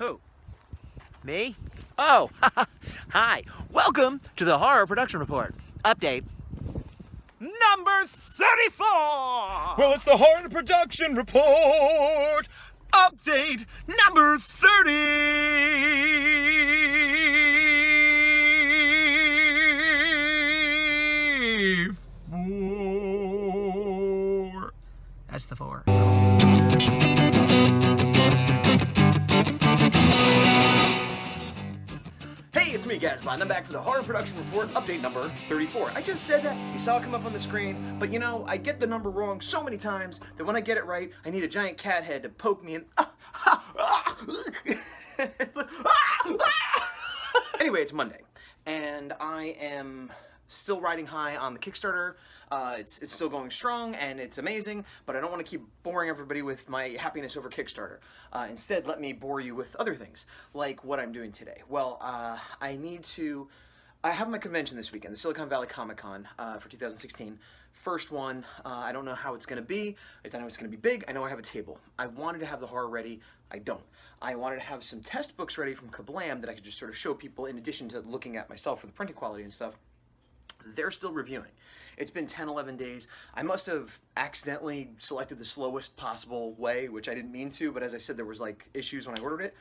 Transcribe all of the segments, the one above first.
Who? Me? Oh, hi. Welcome to the Horror Production Report. Update number 34! Well, it's the Horror Production Report! Update number 34. That's the 4. Hey, it's me, Gazbot, and I'm back for the Horror Production Report, update number 34. I just said that, you saw it come up on the screen, but you know, I get the number wrong so many times that when I get it right, I need a giant cat head to poke me and... Anyway, it's Monday, and I am still riding high on the Kickstarter. It's still going strong, and it's amazing, but I don't want to keep boring everybody with my happiness over Kickstarter. Instead, let me bore you with other things, like what I'm doing today. Well, I have my convention this weekend, the Silicon Valley Comic Con for 2016. First one. I don't know how it's going to be. I know it's going to be big. I know I have a table. I wanted to have the horror ready. I don't. I wanted to have some test books ready from Kablam that I could just sort of show people in addition to looking at myself for the printing quality and stuff. They're still reviewing. It's been 10, 11 days. I must have accidentally selected the slowest possible way, which I didn't mean to, but as I said, there was like issues when I ordered it.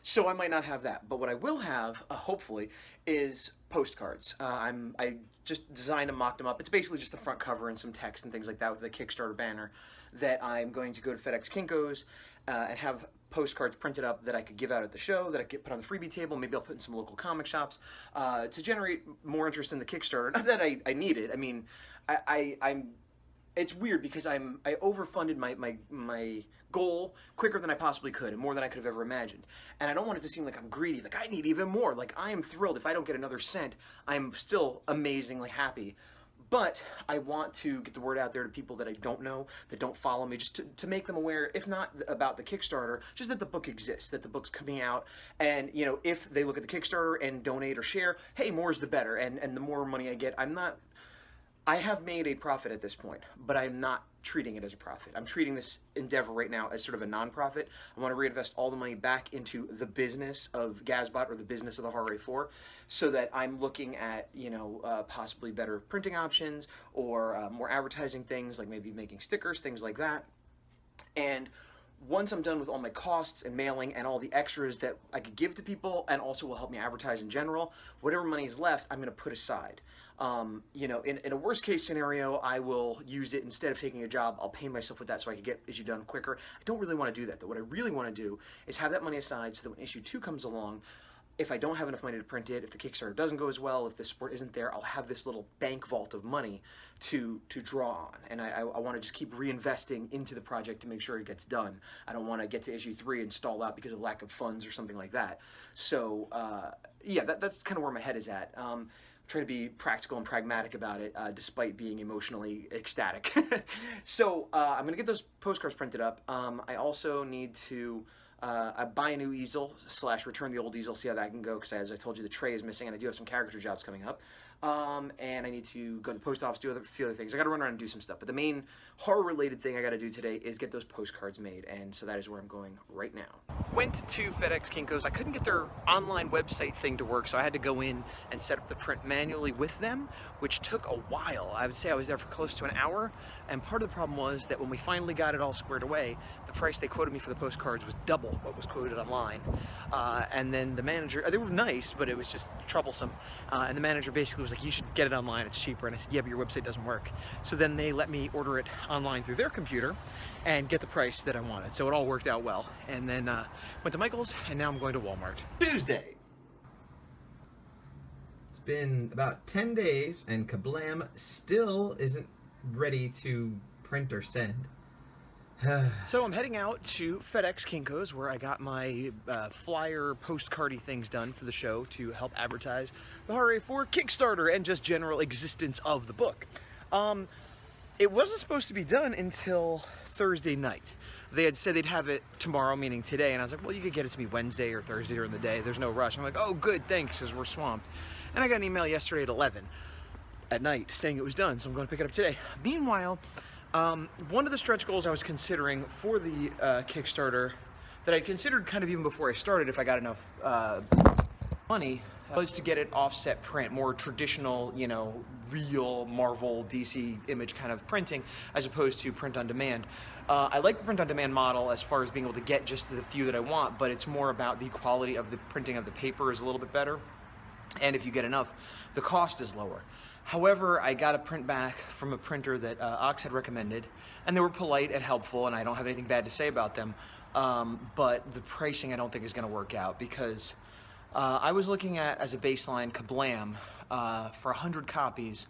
So I might not have that. But what I will have, hopefully, is postcards. I just designed and mocked them up. It's basically just the front cover and some text and things like that with the Kickstarter banner that I'm going to go to FedEx Kinko's and have postcards printed up that I could give out at the show, that I could put on the freebie table. Maybe I'll put in some local comic shops to generate more interest in the Kickstarter. Not that I need it. I mean, I'm. It's weird because I overfunded my goal quicker than I possibly could and more than I could have ever imagined. And I don't want it to seem like I'm greedy. Like I need even more. Like I am thrilled. If I don't get another cent, I'm still amazingly happy. But I want to get the word out there to people that I don't know, that don't follow me, just to make them aware, if not about the Kickstarter, just that the book exists, that the book's coming out. And, you know, if they look at the Kickstarter and donate or share, hey, more is the better. And the more money I get, I have made a profit at this point, but I'm not treating it as a profit. I'm treating this endeavor right now as sort of a non-profit. I want to reinvest all the money back into the business of Gazbot or the business of the Horror A4 so that I'm looking at, you know, possibly better printing options or more advertising things, like maybe making stickers, things like that. And once I'm done with all my costs and mailing and all the extras that I could give to people and also will help me advertise in general, whatever money is left, I'm going to put aside. You know, in a worst case scenario, I will use it instead of taking a job. I'll pay myself with that so I can get issue done quicker. I don't really want to do that though. What I really want to do is have that money aside so that when issue 2 comes along, if I don't have enough money to print it, if the Kickstarter doesn't go as well, if the support isn't there, I'll have this little bank vault of money to draw on. And I want to just keep reinvesting into the project to make sure it gets done. I don't want to get to issue 3 and stall out because of lack of funds or something like that. So, yeah, that's kind of where my head is at. Trying to be practical and pragmatic about it, despite being emotionally ecstatic. So, I'm going to get those postcards printed up. I also need to... I buy a new easel / return the old easel, see how that can go, because as I told you, the tray is missing, and I do have some caricature jobs coming up. And I need to go to the post office, do a few other things. I got to run around and do some stuff. But the main horror-related thing I got to do today is get those postcards made, and so that is where I'm going right now. Went to FedEx Kinko's. I couldn't get their online website thing to work, so I had to go in and set up the print manually with them, which took a while. I would say I was there for close to an hour, and part of the problem was that when we finally got it all squared away, the price they quoted me for the postcards was double what was quoted online. And then the manager, they were nice, but it was just troublesome. And the manager basically was like, you should get it online, it's cheaper. And I said, yeah, but your website doesn't work. So then they let me order it online through their computer and get the price that I wanted. So it all worked out well. And then went to Michael's, and now I'm going to Walmart. Tuesday. It's been about 10 days, and Kablam still isn't ready to print or send. So I'm heading out to FedEx Kinko's, where I got my flyer postcardy things done for the show to help advertise the Horror A4 Kickstarter and just general existence of the book. It wasn't supposed to be done until Thursday night. They had said they'd have it tomorrow, meaning today, and I was like, well, you could get it to me Wednesday or Thursday during the day. There's no rush. I'm like, oh, good, thanks, because we're swamped. And I got an email yesterday at 11 at night saying it was done, so I'm going to pick it up today. Meanwhile, one of the stretch goals I was considering for the Kickstarter that I'd considered kind of even before I started, if I got enough money, was to get it offset print, more traditional, you know, real Marvel, DC image kind of printing, as opposed to print on demand. I like the print on demand model as far as being able to get just the few that I want, but it's more about the quality of the printing of the paper is a little bit better. And if you get enough, the cost is lower. However, I got a print back from a printer that Ox had recommended, and they were polite and helpful, and I don't have anything bad to say about them. But the pricing I don't think is going to work out, because I was looking at, as a baseline, Kablam for 100 copies.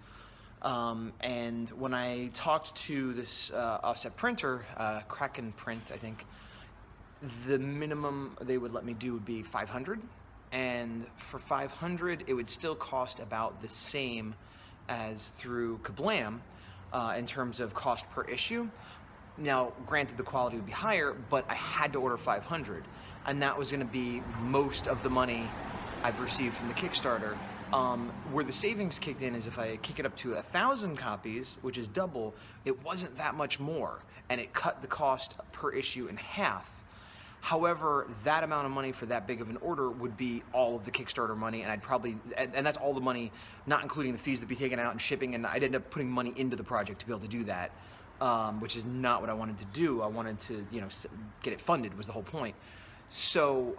And when I talked to this offset printer, Kraken Print, I think, the minimum they would let me do would be 500. And for 500, it would still cost about the same as through Kablam in terms of cost per issue. Now, granted, the quality would be higher, but I had to order 500, and that was going to be most of the money I've received from the Kickstarter. Where the savings kicked in is if I kick it up to 1,000 copies, which is double, it wasn't that much more, and it cut the cost per issue in half. However, that amount of money for that big of an order would be all of the Kickstarter money, and I'd probably, and that's all the money, not including the fees that be taken out and shipping, and I'd end up putting money into the project to be able to do that, which is not what I wanted to do. I wanted to, you know, get it funded was the whole point. So,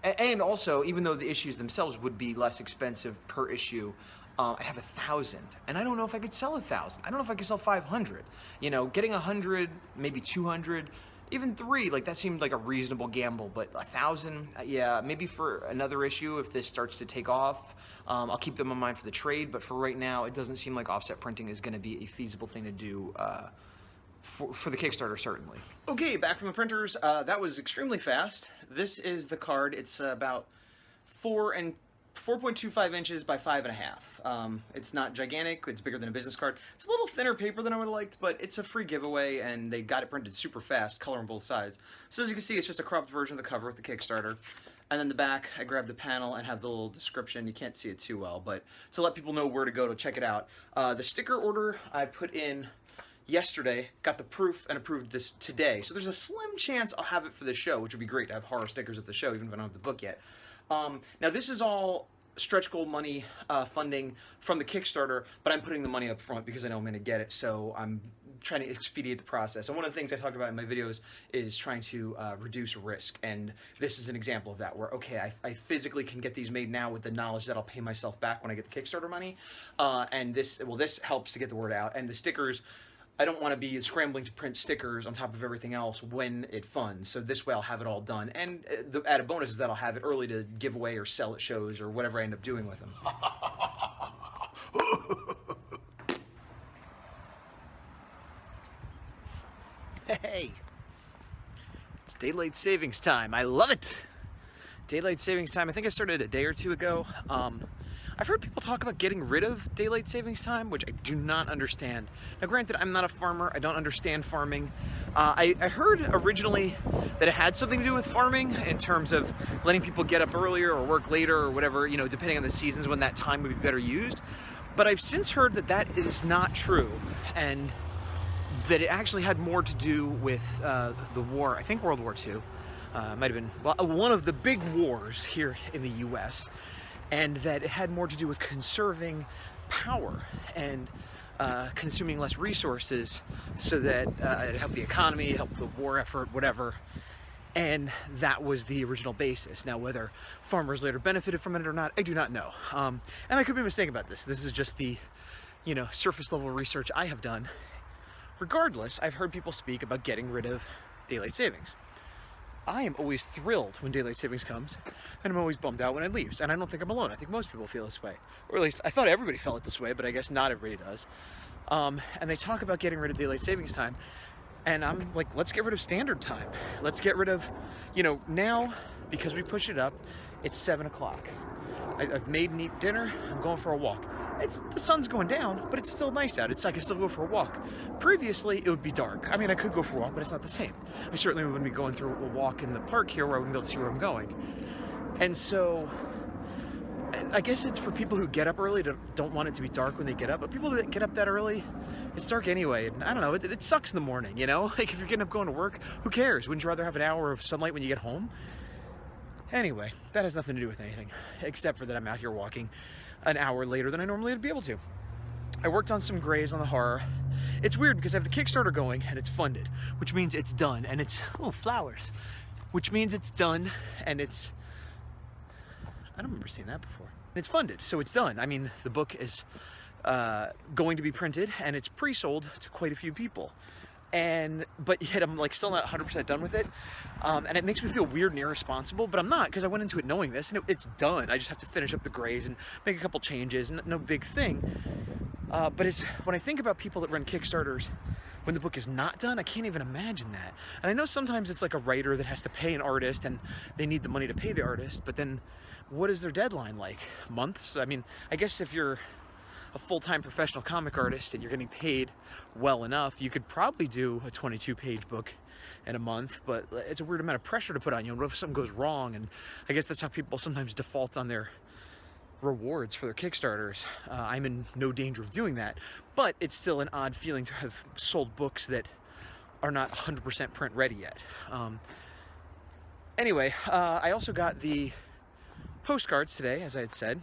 and also, even though the issues themselves would be less expensive per issue, I'd have 1,000, and I don't know if I could sell 1,000. I don't know if I could sell 500. You know, getting 100, maybe 200. Even 3, like that seemed like a reasonable gamble, but 1,000, yeah, maybe for another issue if this starts to take off. I'll keep them in mind for the trade, but for right now, it doesn't seem like offset printing is going to be a feasible thing to do for the Kickstarter, certainly. Okay, back from the printers. That was extremely fast. This is the card. It's about 4.25 inches by 5.5. It's not gigantic. It's bigger than a business card. It's a little thinner paper than I would have liked, but it's a free giveaway, and they got it printed super fast, color on both sides. So as you can see, it's just a cropped version of the cover with the Kickstarter. And then the back, I grabbed the panel and have the little description. You can't see it too well, but to let people know where to go to check it out. The sticker order I put in yesterday, got the proof, and approved this today. So there's a slim chance I'll have it for the show, which would be great to have horror stickers at the show, even if I don't have the book yet. Now this is all stretch goal money funding from the Kickstarter, but I'm putting the money up front because I know I'm going to get it, so I'm trying to expedite the process. And one of the things I talk about in my videos is trying to reduce risk, and this is an example of that, where, okay, I physically can get these made now with the knowledge that I'll pay myself back when I get the Kickstarter money, and this helps to get the word out. And the stickers, I don't want to be scrambling to print stickers on top of everything else when it funds, so this way I'll have it all done. And the added bonus is that I'll have it early to give away or sell at shows or whatever I end up doing with them. Hey, it's daylight savings time. I love it. Daylight savings time. I think I started a day or two ago. I've heard people talk about getting rid of daylight savings time, which I do not understand. Now, granted, I'm not a farmer. I don't understand farming. I heard originally that it had something to do with farming in terms of letting people get up earlier or work later or whatever, you know, depending on the seasons when that time would be better used. But I've since heard that that is not true, and that it actually had more to do with the war, I think World War II. Might have been one of the big wars here in the U.S., and that it had more to do with conserving power and consuming less resources so that it helped the economy, helped the war effort, whatever. And that was the original basis. Now, whether farmers later benefited from it or not, I do not know. And I could be mistaken about this. This is just the, you know, surface level research I have done. Regardless, I've heard people speak about getting rid of daylight savings. I am always thrilled when daylight savings comes, and I'm always bummed out when it leaves. And I don't think I'm alone. I think most people feel this way. Or at least I thought everybody felt it this way, but I guess not everybody does. And they talk about getting rid of daylight savings time, and I'm like, let's get rid of standard time. Let's get rid of, you know, now, because we push it up, it's 7 o'clock. I've made and eat dinner, I'm going for a walk. The sun's going down, but it's still nice out. I can still go for a walk. Previously, it would be dark. I mean, I could go for a walk, but it's not the same. I certainly wouldn't be going through a walk in the park here where I wouldn't be able to see where I'm going. And so, I guess it's for people who get up early, don't want it to be dark when they get up. But people that get up that early, it's dark anyway. And I don't know, it sucks in the morning, you know? Like if you're getting up going to work, who cares? Wouldn't you rather have an hour of sunlight when you get home? Anyway, that has nothing to do with anything, except for that I'm out here walking an hour later than I normally would be able to. I worked on some grays on the horror. It's weird because I have the Kickstarter going and it's funded, which means it's done and it's, oh, flowers, which means it's done and it's, I don't remember seeing that before. It's funded, so it's done. I mean, the book is going to be printed and it's pre-sold to quite a few people. But yet I'm like still not 100% done with it. And it makes me feel weird and irresponsible, but I'm not, because I went into it knowing this and it's done. I just have to finish up the grays and make a couple changes, no big thing. But it's, when I think about people that run Kickstarters when the book is not done, I can't even imagine that. And I know sometimes it's like a writer that has to pay an artist and they need the money to pay the artist, but then what is their deadline like? Months? I mean, I guess if you're a full-time professional comic artist and you're getting paid well enough, you could probably do a 22-page book in a month, but it's a weird amount of pressure to put on you. And what if something goes wrong? And I guess that's how people sometimes default on their rewards for their Kickstarters. I'm in no danger of doing that, but it's still an odd feeling to have sold books that are not 100% print ready yet. Anyway, I also got the postcards today, as I had said,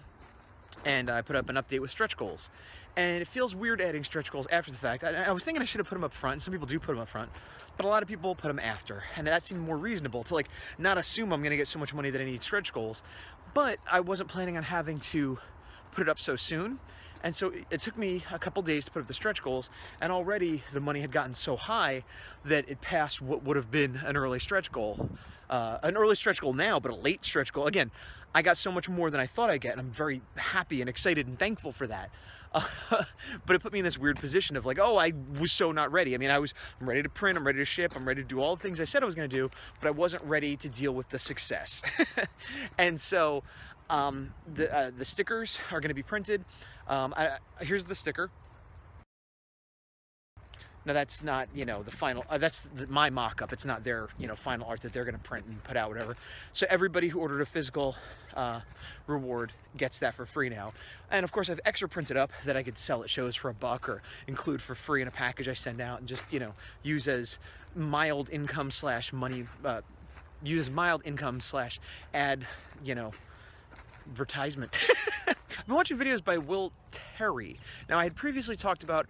and I put up an update with stretch goals. And it feels weird adding stretch goals after the fact. I was thinking I should have put them up front. Some people do put them up front, but a lot of people put them after. And that seemed more reasonable to like not assume I'm gonna get so much money that I need stretch goals. But I wasn't planning on having to put it up so soon. And so it took me a couple days to put up the stretch goals, and already the money had gotten so high that it passed what would have been an early stretch goal. An early stretch goal now, but a late stretch goal. Again, I got so much more than I thought I'd get, and I'm very happy and excited and thankful for that. But it put me in this weird position of like, oh, I was so not ready. I mean, I'm ready to print, I'm ready to ship, I'm ready to do all the things I said I was going to do, but I wasn't ready to deal with the success. And so the stickers are going to be printed. Here's the sticker. Now that's not, you know, the final, that's my mock-up. It's not their, you know, final art that they're going to print and put out, whatever. So everybody who ordered a physical reward gets that for free now. And of course I have extra printed up that I could sell at shows for $1 or include for free in a package I send out and just, you know, use as mild income slash money, use as mild income slash ad, you know, advertisement. I've been watching videos by Will Terry. Now I had previously talked about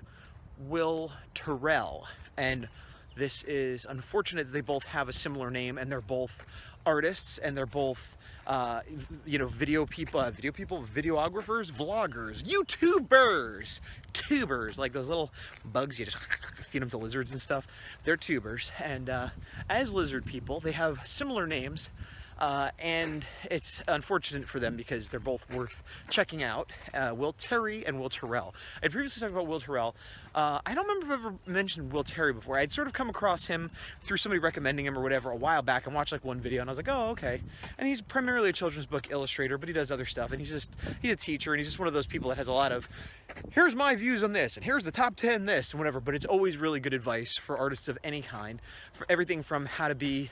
Will Terrell, and this is unfortunate that they both have a similar name, and they're both artists, and they're both you know, videographers, vloggers, YouTubers, tubers, like those little bugs you just feed them to lizards and stuff. They're tubers, and as lizard people, they have similar names. And it's unfortunate for them because they're both worth checking out. Will Terry and Will Terrell. I previously talked about Will Terrell. I don't remember if I've ever mentioned Will Terry before. I'd sort of come across him through somebody recommending him or whatever a while back and watched like one video and I was like, oh, okay. And he's primarily a children's book illustrator, but he does other stuff, and he's a teacher, and he's just one of those people that has a lot of, here's my views on this, and here's the top 10 this and whatever, but it's always really good advice for artists of any kind, for everything from how to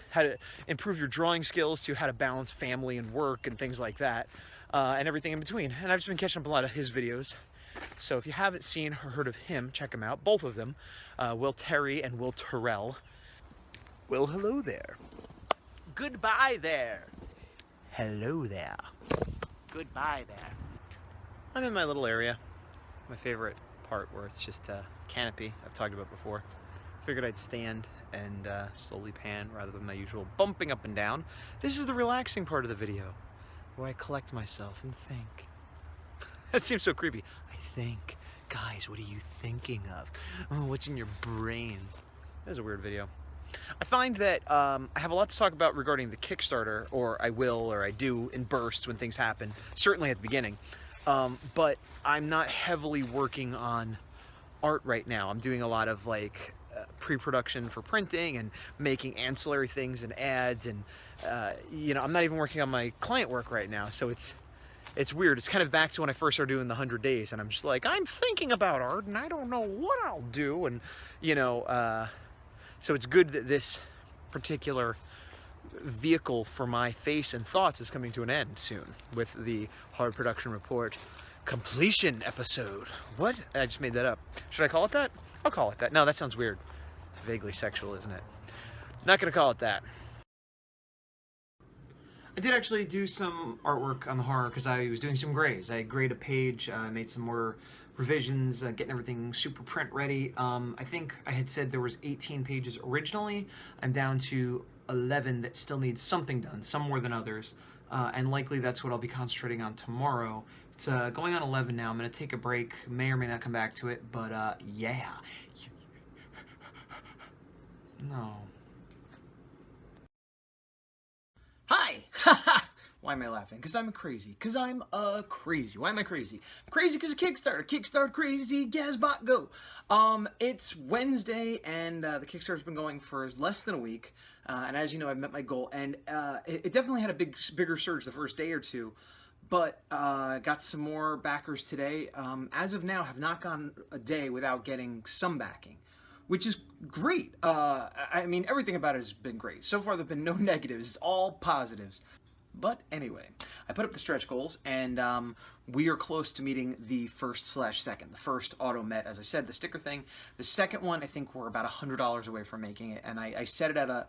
improve your drawing skills to how to balance family and work and things like that, and everything in between. And I've just been catching up a lot of his videos. So if you haven't seen or heard of him, check him out. Both of them, Will Terry and Will Terrell. Well, hello there. Goodbye there. Hello there. Goodbye there. I'm in my little area. My favorite part where it's just a canopy I've talked about before. Figured I'd stand and slowly pan rather than my usual bumping up and down. This is the relaxing part of the video where I collect myself and think. That seems so creepy. I think. Guys, what are you thinking of? Oh, what's in your brains? That was a weird video. I find that I have a lot to talk about regarding the Kickstarter, or I will, or I do in bursts when things happen, certainly at the beginning. But I'm not heavily working on art right now. I'm doing a lot of like pre-production for printing and making ancillary things and ads, and you know, I'm not even working on my client work right now, so it's weird. It's kind of back to when I first started doing the 100 days, and I'm just like, I'm thinking about art and I don't know what I'll do, and you know, so it's good that this particular vehicle for my face and thoughts is coming to an end soon with the hard production report completion episode. What? I just made that up. Should I call it that? I'll call it that. No, that sounds weird. It's vaguely sexual, isn't it? Not gonna call it that. I did actually do some artwork on the horror because I was doing some grays. I grayed a page, made some more revisions, getting everything super print ready. I think I had said there was 18 pages originally. I'm down to 11 that still need something done, some more than others, and likely that's what I'll be concentrating on tomorrow. It's going on 11 now. I'm going to take a break, may or may not come back to it, but yeah. No. Hi! Why am I laughing? Because I'm crazy. Because I'm crazy. Why am I crazy? I'm crazy because of Kickstarter. Kickstarter crazy. Gazbot go. It's Wednesday, and the Kickstarter's been going for less than a week. And as you know, I've met my goal. And it definitely had a bigger surge the first day or two. But got some more backers today. As of now, have not gone a day without getting some backing, which is great. I mean, everything about it has been great. So far, there have been no negatives. It's all positives. But anyway, I put up the stretch goals, and we are close to meeting the first/second. The first auto-met, as I said, the sticker thing. The second one, I think we're about $100 away from making it, and I set it at a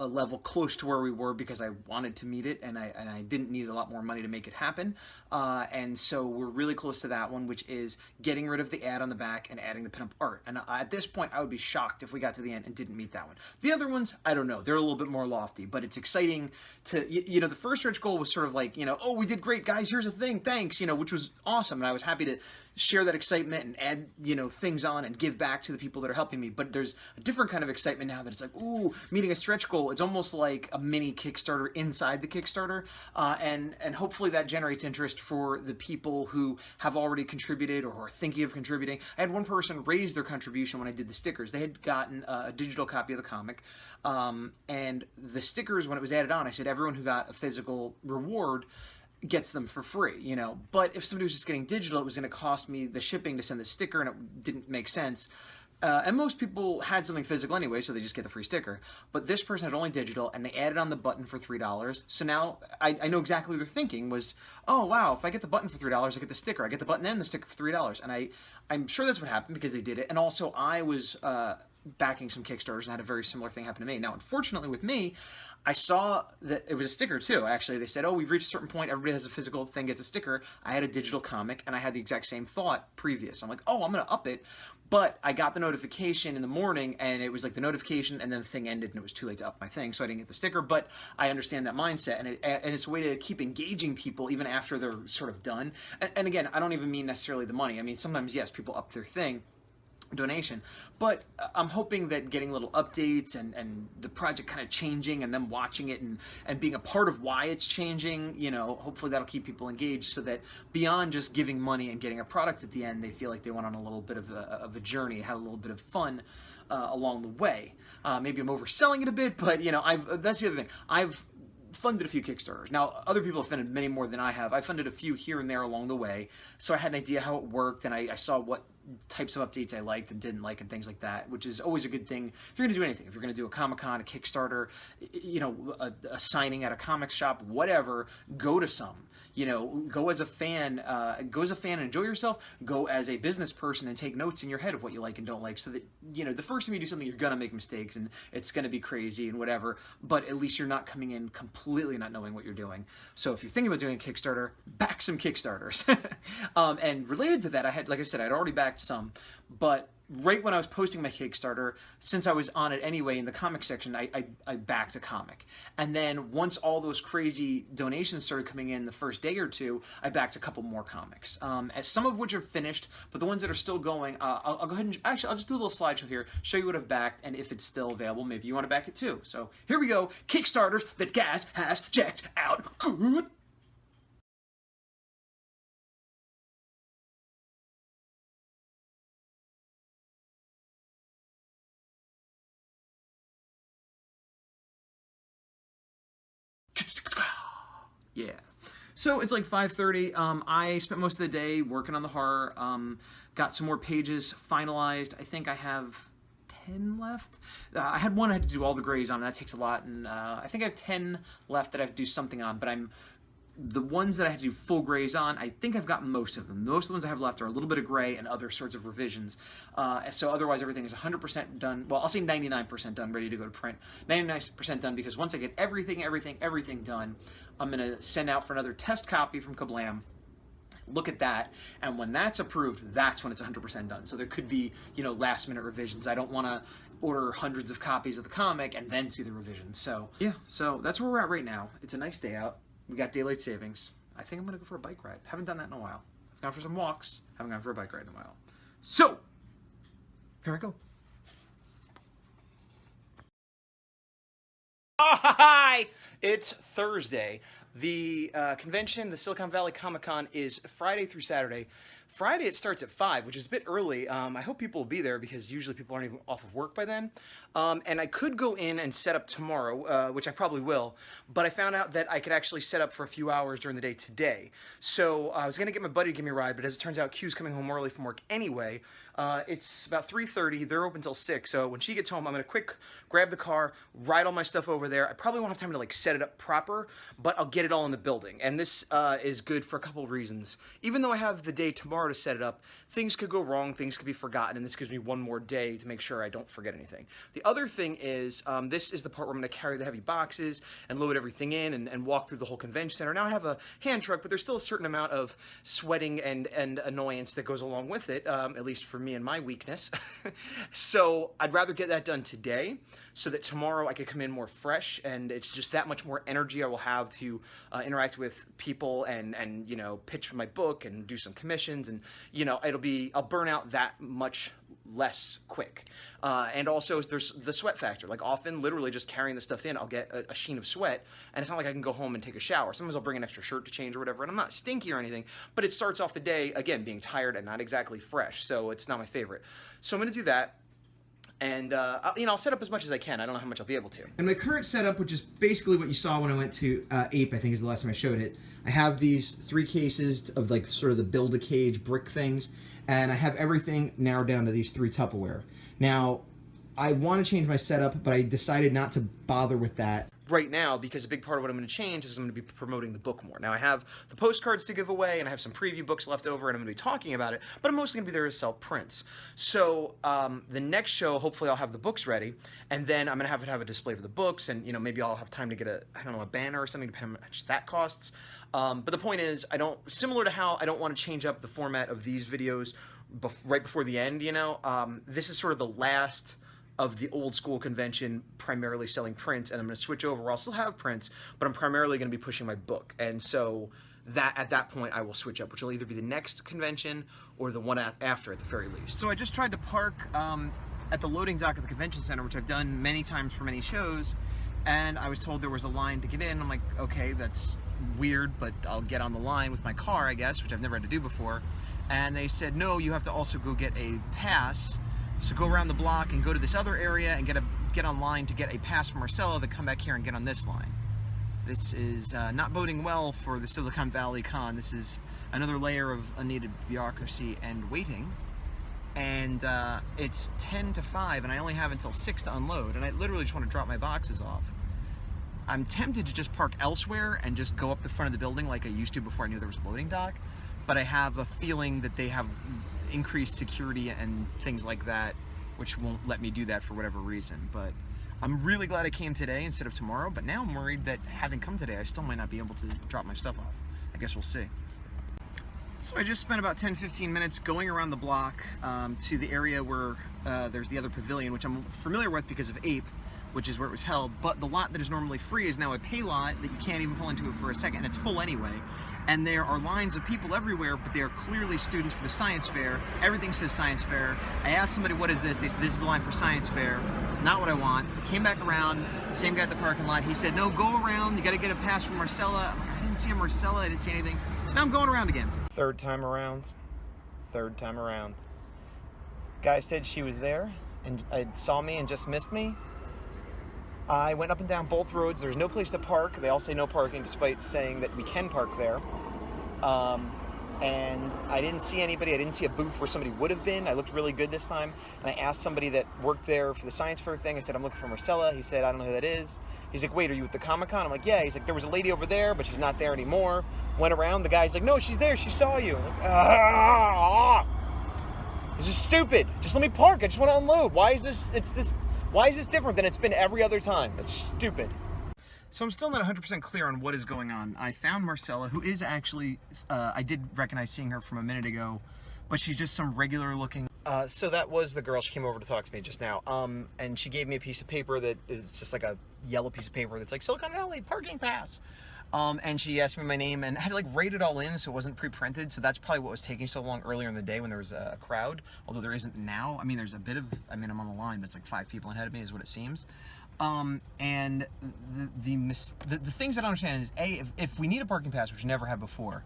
level close to where we were because I wanted to meet it, and I didn't need a lot more money to make it happen. And so we're really close to that one, which is getting rid of the ad on the back and adding the pinup art. And at this point, I would be shocked if we got to the end and didn't meet that one. The other ones, I don't know. They're a little bit more lofty, but it's exciting to, you know, the first stretch goal was sort of like, you know, oh, we did great, guys, here's a thing, thanks, you know, which was awesome. And I was happy to share that excitement and add, you know, things on and give back to the people that are helping me. But there's a different kind of excitement now that it's like, ooh, meeting a stretch goal. It's almost like a mini Kickstarter inside the Kickstarter. And hopefully that generates interest for the people who have already contributed or are thinking of contributing. I had one person raise their contribution when I did the stickers. They had gotten a digital copy of the comic. And the stickers, when it was added on, I said everyone who got a physical reward gets them for free, you know. But if somebody was just getting digital, it was going to cost me the shipping to send the sticker, and it didn't make sense. And most people had something physical anyway, so they just get the free sticker. But this person had only digital, and they added on the button for $3. So now I know exactly what they're thinking was, oh, wow, if I get the button for $3, I get the sticker. I get the button and the sticker for $3. And I'm sure that's what happened because they did it. And also I was backing some Kickstarters and had a very similar thing happen to me. Now, unfortunately with me, I saw that it was a sticker too, actually. They said, oh, we've reached a certain point. Everybody has a physical thing, gets a sticker. I had a digital comic, and I had the exact same thought previous. I'm like, oh, I'm going to up it. But I got the notification in the morning, and it was like the notification, and then the thing ended, and it was too late to up my thing, so I didn't get the sticker. But I understand that mindset, and it's a way to keep engaging people even after they're sort of done. And again, I don't even mean necessarily the money. I mean, sometimes, yes, people up their thing, donation, but I'm hoping that getting little updates and the project kind of changing and them watching it and being a part of why it's changing, you know, hopefully that'll keep people engaged so that beyond just giving money and getting a product at the end, they feel like they went on a little bit of a journey and had a little bit of fun along the way. Maybe I'm overselling it a bit, but you know, that's the other thing. I've funded a few Kickstarters. Now, other people have funded many more than I have. I funded a few here and there along the way, so I had an idea how it worked, and I saw what types of updates I liked and didn't like and things like that, which is always a good thing if you're going to do anything. If you're going to do a Comic-Con, a Kickstarter, you know, a signing at a comic shop, whatever, go to some. You know, go as a fan and enjoy yourself. Go as a business person and take notes in your head of what you like and don't like, so that, you know, the first time you do something, you're gonna make mistakes and it's gonna be crazy and whatever, but at least you're not coming in completely not knowing what you're doing. So if you're thinking about doing a Kickstarter, back some Kickstarters. And related to that, I had, like I said, I'd already backed some, but right when I was posting my Kickstarter, since I was on it anyway in the comic section, I backed a comic. And then once all those crazy donations started coming in the first day or two, I backed a couple more comics. Some of which are finished, but the ones that are still going, I'll go ahead and, actually, I'll just do a little slideshow here, show you what I've backed, and if it's still available, maybe you want to back it too. So here we go, Kickstarters that Gaz has checked out. Good. Yeah. So it's like 5:30. I spent most of the day working on the horror. Got some more pages finalized. I think I have 10 left. I had one I had to do all the grays on, and that takes a lot, and I think I have 10 left that I have to do something on, but the ones that I have to do full grays on, I think I've gotten most of them. Most of the ones I have left are a little bit of gray and other sorts of revisions. So otherwise everything is 100% done. Well, I'll say 99% done, ready to go to print. 99% done, because once I get everything done, I'm going to send out for another test copy from Kablam. Look at that, and when that's approved, that's when it's 100% done. So there could be, last minute revisions. I don't want to order hundreds of copies of the comic and then see the revisions. So yeah, so that's where we're at right now. It's a nice day out. We got daylight savings. I think I'm gonna go for a bike ride. Haven't done that in a while. I've gone for some walks. Haven't gone for a bike ride in a while. So here I go. Hi! It's Thursday. The convention, the Silicon Valley Comic-Con, is Friday through Saturday. Friday it starts at 5, which is a bit early. I hope people will be there because usually people aren't even off of work by then. And I could go in and set up tomorrow, which I probably will, but I found out that I could actually set up for a few hours during the day today. So I was going to get my buddy to give me a ride, but as it turns out, Q's coming home early from work anyway. It's about 3:30. They're open till 6, so when she gets home, I'm going to quick grab the car, ride all my stuff over there. I probably won't have time to set it up proper, but I'll get it all in the building. And this is good for a couple of reasons. Even though I have the day tomorrow to set it up, things could go wrong, things could be forgotten, and this gives me one more day to make sure I don't forget anything. The other thing is, this is the part where I'm going to carry the heavy boxes and load everything in and walk through the whole convention center. Now I have a hand truck, but there's still a certain amount of sweating and annoyance that goes along with it, at least for me and my weakness. So I'd rather get that done today so that tomorrow I could come in more fresh, and it's just that much more energy I will have to interact with people and pitch my book and do some commissions, and I'll burn out that much less quick. And also there's the sweat factor. Like often literally just carrying the stuff in, I'll get a sheen of sweat, and it's not like I can go home and take a shower. Sometimes I'll bring an extra shirt to change or whatever, and I'm not stinky or anything, but it starts off the day again being tired and not exactly fresh, so it's not my favorite. So I'm going to do that. And I'll set up as much as I can. I don't know how much I'll be able to. And my current setup, which is basically what you saw when I went to Ape, I think is the last time I showed it. I have these 3 cases of sort of the Build-A-Cage brick things, and I have everything narrowed down to these 3 Tupperware. Now, I want to change my setup, but I decided not to bother with that right now, because a big part of what I'm going to change is I'm going to be promoting the book more. Now I have the postcards to give away, and I have some preview books left over, and I'm going to be talking about it, but I'm mostly going to be there to sell prints. So the next show, hopefully I'll have the books ready, and then I'm going to have a display of the books, and maybe I'll have time to get a banner or something, depending on how much that costs. But the point is, similar to how I don't want to change up the format of these videos right before the end, this is sort of the last of the old school convention, primarily selling prints, and I'm going to switch over. I'll still have prints, but I'm primarily going to be pushing my book, and so at that point I will switch up, which will either be the next convention or the one after at the very least. So I just tried to park at the loading dock at the convention center, which I've done many times for many shows, and I was told there was a line to get in. I'm like, okay, that's weird, but I'll get on the line with my car, I guess, which I've never had to do before. And they said, no, you have to also go get a pass. So go around the block and go to this other area and get online to get a pass from Marcella, then come back here and get on this line. This is not boding well for the Silicon Valley Con. This is another layer of unneeded bureaucracy and waiting. And it's 10 to 5, and I only have until 6 to unload, and I literally just want to drop my boxes off. I'm tempted to just park elsewhere and just go up the front of the building like I used to before I knew there was a loading dock, but I have a feeling that they have increased security and things like that, which won't let me do that for whatever reason. But I'm really glad I came today instead of tomorrow, but now I'm worried that having come today, I still might not be able to drop my stuff off. I guess we'll see. So I just spent about 10-15 minutes going around the block to the area where there's the other pavilion, which I'm familiar with because of Ape, which is where it was held, but the lot that is normally free is now a pay lot that you can't even pull into it for a second, and it's full anyway. And there are lines of people everywhere, but they are clearly students for the science fair. Everything says science fair. I asked somebody, what is this? They said, this is the line for science fair. It's not what I want. Came back around, same guy at the parking lot. He said, no, go around. You gotta get a pass from Marcella. I'm like, I didn't see a Marcella, I didn't see anything. So now I'm going around again. Third time around. Guy said she was there and saw me and just missed me. I went up and down both roads. There's no place to park. They all say no parking, despite saying that we can park there. and I didn't see anybody. I didn't see a booth where somebody would have been. I looked really good this time, and I asked somebody that worked there for the science fair thing. I said, I'm looking for Marcella. He said, I don't know who that is. He's like, wait, are you at the Comic-Con? I'm like, yeah. He's like, there was a lady over there, but she's not there anymore. Went around. The guy's like, no, she's there. She saw you. I'm like, ah. This is stupid. Just let me park. I just want to unload. Why is this different than it's been every other time? It's stupid. So I'm still not 100% clear on what is going on. I found Marcella, who is actually, I did recognize seeing her from a minute ago, but she's just some regular looking. So that was the girl. She came over to talk to me just now. And she gave me a piece of paper that is just like a yellow piece of paper that's like Silicon Valley parking pass. And she asked me my name, and I had to like write it all in so it wasn't pre-printed. So that's probably what was taking so long earlier in the day when there was a crowd, although there isn't now. I mean, there's a bit of, I mean, I'm on the line, but it's like 5 people ahead of me is what it seems. And the things I don't understand is, A, if we need a parking pass, which we never had before,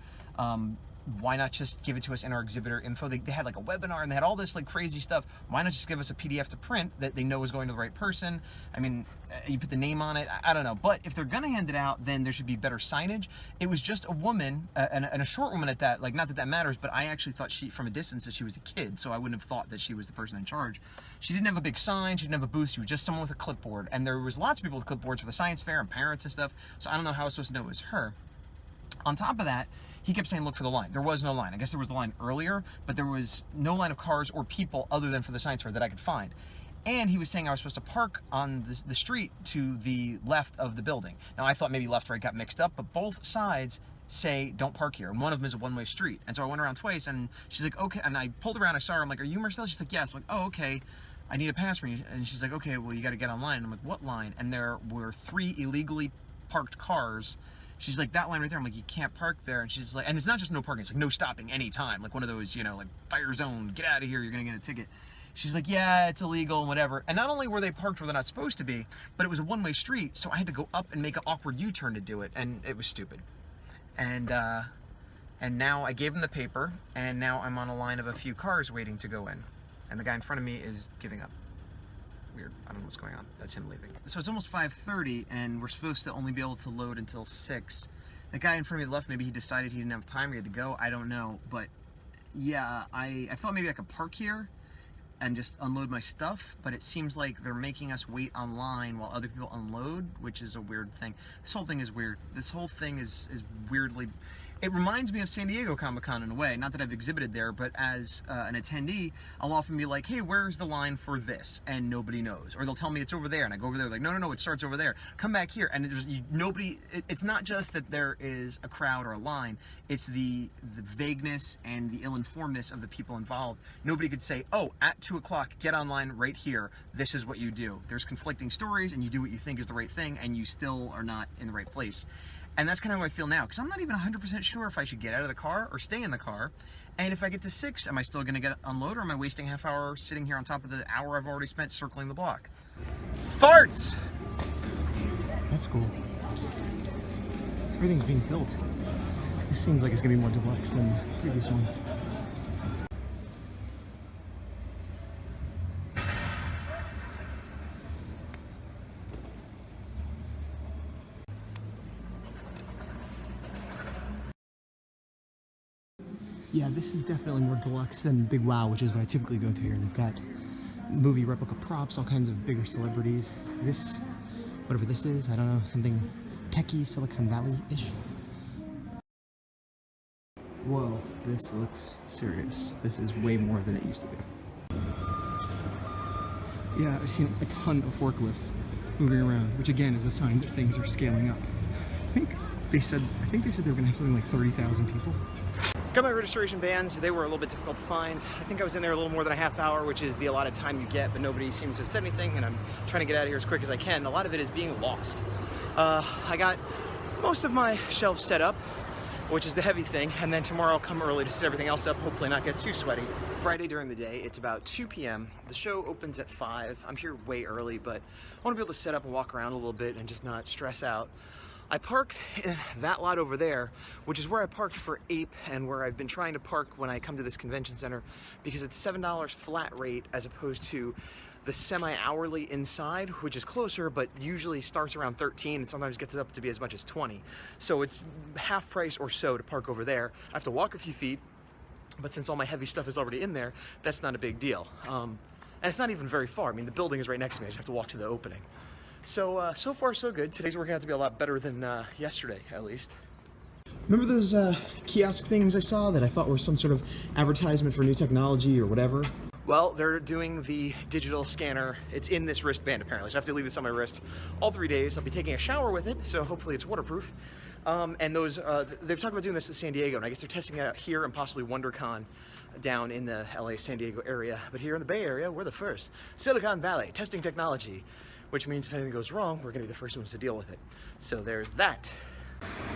why not just give it to us in our exhibitor info? They had like a webinar and they had all this like crazy stuff. Why not just give us a PDF to print that they know is going to the right person? I mean, you put the name on it. I don't know. But if they're going to hand it out, then there should be better signage. It was just a woman, and a short woman at that. Like, not that that matters, but I actually thought from a distance that she was a kid. So I wouldn't have thought that she was the person in charge. She didn't have a big sign. She didn't have a booth. She was just someone with a clipboard. And there was lots of people with clipboards for the science fair and parents and stuff. So I don't know how I was supposed to know it was her. On top of that, he kept saying, look for the line. There was no line. I guess there was a line earlier, but there was no line of cars or people other than for the science fair that I could find. And he was saying I was supposed to park on the street to the left of the building. Now, I thought maybe left, right got mixed up, but both sides say don't park here. And one of them is a one-way street. And so I went around twice, and she's like, okay. And I pulled around. I saw her. I'm like, are you Marcella? She's like, yes. I'm like, oh, okay. I need a pass from you. And she's like, okay, well, you got to get online. And I'm like, what line? And there were 3 illegally parked cars. She's like, that line right there. I'm like, you can't park there. And she's like, and it's not just no parking. It's like no stopping anytime. Like one of those, you know, like fire zone, get out of here. You're going to get a ticket. She's like, yeah, it's illegal and whatever. And not only were they parked where they're not supposed to be, but it was a one-way street. So I had to go up and make an awkward U-turn to do it. And it was stupid. And now I gave him the paper, and now I'm on a line of a few cars waiting to go in. And the guy in front of me is giving up. Weird. I don't know what's going on. That's him leaving. So it's almost 5:30, and we're supposed to only be able to load until 6. The guy in front of me left. Maybe he decided he didn't have time. He had to go. I don't know. But yeah, I thought maybe I could park here and just unload my stuff, but it seems like they're making us wait online while other people unload, which is a weird thing. This whole thing is weird. This whole thing is weirdly... It reminds me of San Diego Comic-Con in a way. Not that I've exhibited there, but as an attendee, I'll often be like, hey, where's the line for this? And nobody knows. Or they'll tell me it's over there, and I go over there like, no, it starts over there. Come back here. And there's nobody... It's not just that there is a crowd or a line. It's the vagueness and the ill-informedness of the people involved. Nobody could say, oh, at 2 o'clock, get online right here. This is what you do. There's conflicting stories, and you do what you think is the right thing, and you still are not in the right place. And that's kind of how I feel now, because I'm not even 100% sure if I should get out of the car or stay in the car. And if I get to 6, am I still going to get unload, or am I wasting a half hour sitting here on top of the hour I've already spent circling the block? Farts! That's cool. Everything's being built. This seems like it's going to be more deluxe than previous ones. Yeah, this is definitely more deluxe than Big Wow, which is what I typically go to here. They've got movie replica props, all kinds of bigger celebrities. This, whatever this is, I don't know, something techie, Silicon Valley-ish. Whoa, this looks serious. This is way more than it used to be. Yeah, I've seen a ton of forklifts moving around, which again is a sign that things are scaling up. I think they said they were gonna have something like 30,000 people. Got my registration bands. They were a little bit difficult to find. I think I was in there a little more than a half hour, which is the allotted time you get, but nobody seems to have said anything, and I'm trying to get out of here as quick as I can. A lot of it is being lost. I got most of my shelves set up, which is the heavy thing, and then tomorrow I'll come early to set everything else up, hopefully not get too sweaty. Friday during the day, it's about 2 p.m. The show opens at 5. I'm here way early, but I want to be able to set up and walk around a little bit and just not stress out. I parked in that lot over there, which is where I parked for Ape and where I've been trying to park when I come to this convention center, because it's $7 flat rate as opposed to the semi-hourly inside, which is closer, but usually starts around 13 and sometimes gets up to be as much as 20. So it's half price or so to park over there. I have to walk a few feet, but since all my heavy stuff is already in there, that's not a big deal. And it's not even very far. I mean, the building is right next to me. I just have to walk to the opening. So, so far so good. Today's working out to be a lot better than yesterday, at least. Remember those kiosk things I saw that I thought were some sort of advertisement for new technology or whatever? Well, they're doing the digital scanner. It's in this wristband apparently, so I have to leave this on my wrist all 3 days. I'll be taking a shower with it, so hopefully it's waterproof. And those, they've talked about doing this in San Diego, and I guess they're testing it out here and possibly WonderCon down in the LA, San Diego area. But here in the Bay Area, we're the first. Silicon Valley, testing technology, which means if anything goes wrong, we're gonna be the first ones to deal with it. So there's that.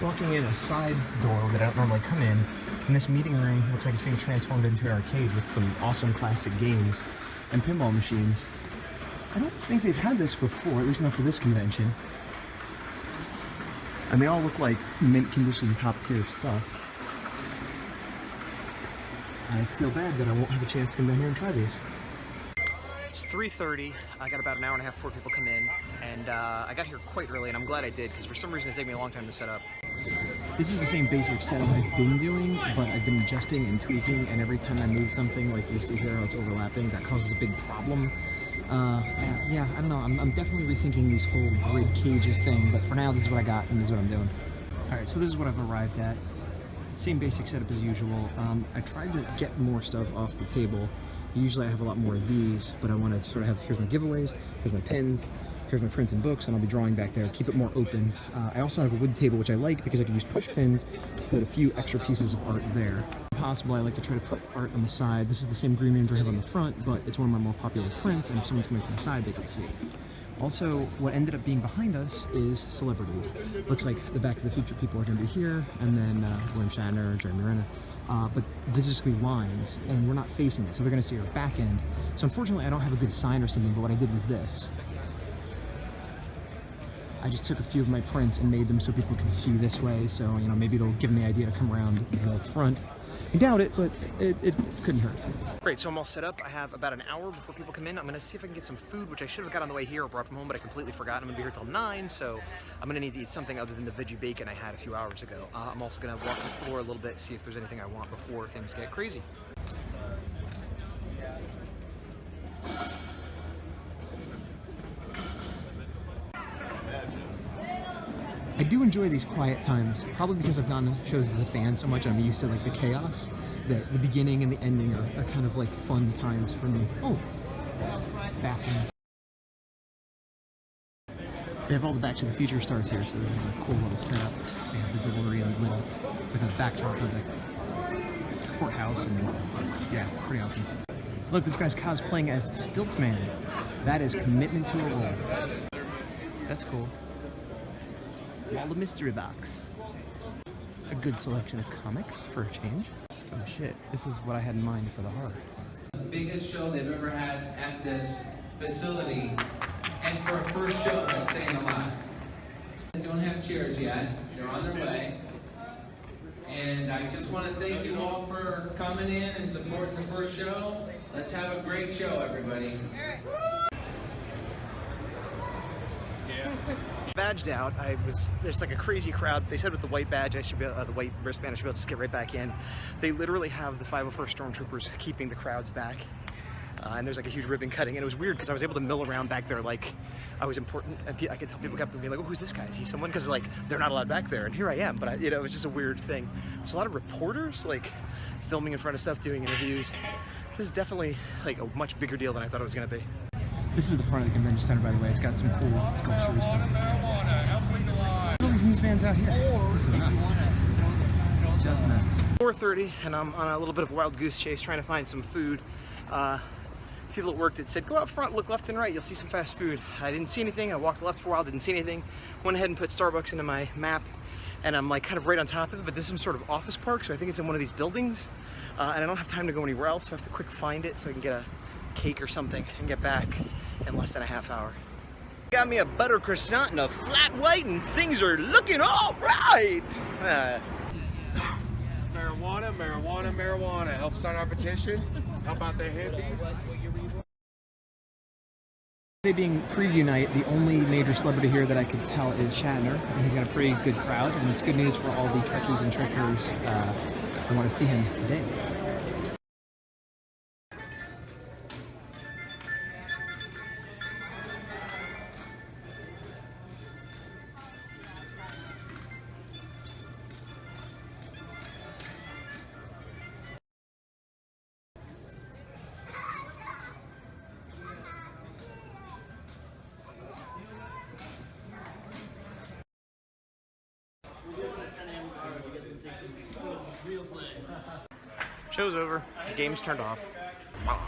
Walking in a side door that I don't normally come in, and this meeting room looks like it's being transformed into an arcade with some awesome classic games and pinball machines. I don't think they've had this before, at least not for this convention. And they all look like mint condition, top tier stuff. I feel bad that I won't have a chance to come down here and try these. It's 3:30. I got about an hour and a half before people come in, and I got here quite early, and I'm glad I did, because for some reason it's taken me a long time to set up. This is the same basic setup I've been doing, but I've been adjusting and tweaking, and every time I move something, like you see here how it's overlapping, that causes a big problem. Yeah, I don't know, I'm definitely rethinking these whole grid cages thing, but for now this is what I got, and this is what I'm doing. Alright, so this is what I've arrived at. Same basic setup as usual. I tried to get more stuff off the table. Usually I have a lot more of these, but I want to sort of have, here's my giveaways, here's my pens, here's my prints and books, and I'll be drawing back there, keep it more open. I also have a wood table, which I like because I can use push pins to put a few extra pieces of art there. If possible, I like to try to put art on the side. This is the same Green Ranger I have on the front, but it's one of my more popular prints, and if someone's coming from the side, they can see it. Also, what ended up being behind us is celebrities. Looks like the Back to the Future people are going to be here, and then William Shatner, Jeremy Renner. But this is just going to be lines, and we're not facing it, so they're going to see our back end. So unfortunately, I don't have a good sign or something, but what I did was this. I just took a few of my prints and made them so people could see this way, so, you know, maybe it'll give them the idea to come around the front. I doubt it, but it couldn't hurt. Great, so I'm all set up. I have about an hour before people come in. I'm gonna see if I can get some food, which I should have got on the way here or brought from home, but I completely forgot. I'm gonna be here till 9, so I'm gonna need to eat something other than the veggie bacon I had a few hours ago. I'm also gonna walk the floor a little bit, see if there's anything I want before things get crazy. I do enjoy these quiet times, probably because I've gone to shows as a fan so much, I'm used to like the chaos. The beginning and the ending are kind of like fun times for me. Oh, bathroom. They have all the Back to the Future stars here, so this is a cool little setup. They have the DeLorean with a backdrop of the courthouse, and yeah, pretty awesome. Look, this guy's cosplaying as Stiltman. That is commitment to a role. That's cool. All the mystery box. A good selection of comics for a change. Oh shit, this is what I had in mind for the horror. The biggest show they've ever had at this facility, and for a first show, that's saying a lot. They don't have chairs yet, they're on their way. And I just want to thank you all for coming in and supporting the first show. Let's have a great show, everybody. Badged out. There's like a crazy crowd. They said with the white badge, I should be the white wristband, I should be able to just get right back in. They literally have the 501st Stormtroopers keeping the crowds back. And there's like a huge ribbon cutting, and it was weird because I was able to mill around back there like I was important, and I could tell people kept being like, "Oh, who's this guy? Is he someone?" Because like they're not allowed back there, and here I am. But you know, it was just a weird thing. So a lot of reporters like filming in front of stuff, doing interviews. This is definitely like a much bigger deal than I thought it was going to be. This is the front of the convention center, by the way. It's got some cool sculpture stuff. Look at all these news vans out here. This is nuts. Just nuts. 4:30, and I'm on a little bit of a wild goose chase trying to find some food. People at work that said, go out front, look left and right, you'll see some fast food. I didn't see anything. I walked left for a while, didn't see anything. Went ahead and put Starbucks into my map, and I'm like kind of right on top of it, but this is some sort of office park, so I think it's in one of these buildings. And I don't have time to go anywhere else, so I have to quick find it so I can get a cake or something and get back in less than a half hour. Got me a butter croissant and a flat white, and things are looking all right. Marijuana, marijuana, marijuana. Help sign our petition. Help out the hippies. Today being preview night, the only major celebrity here that I could tell is Shatner, and he's got a pretty good crowd, and it's good news for all the Trekkies and Trekkers who want to see him today. Show's over. Game's turned off. Wow.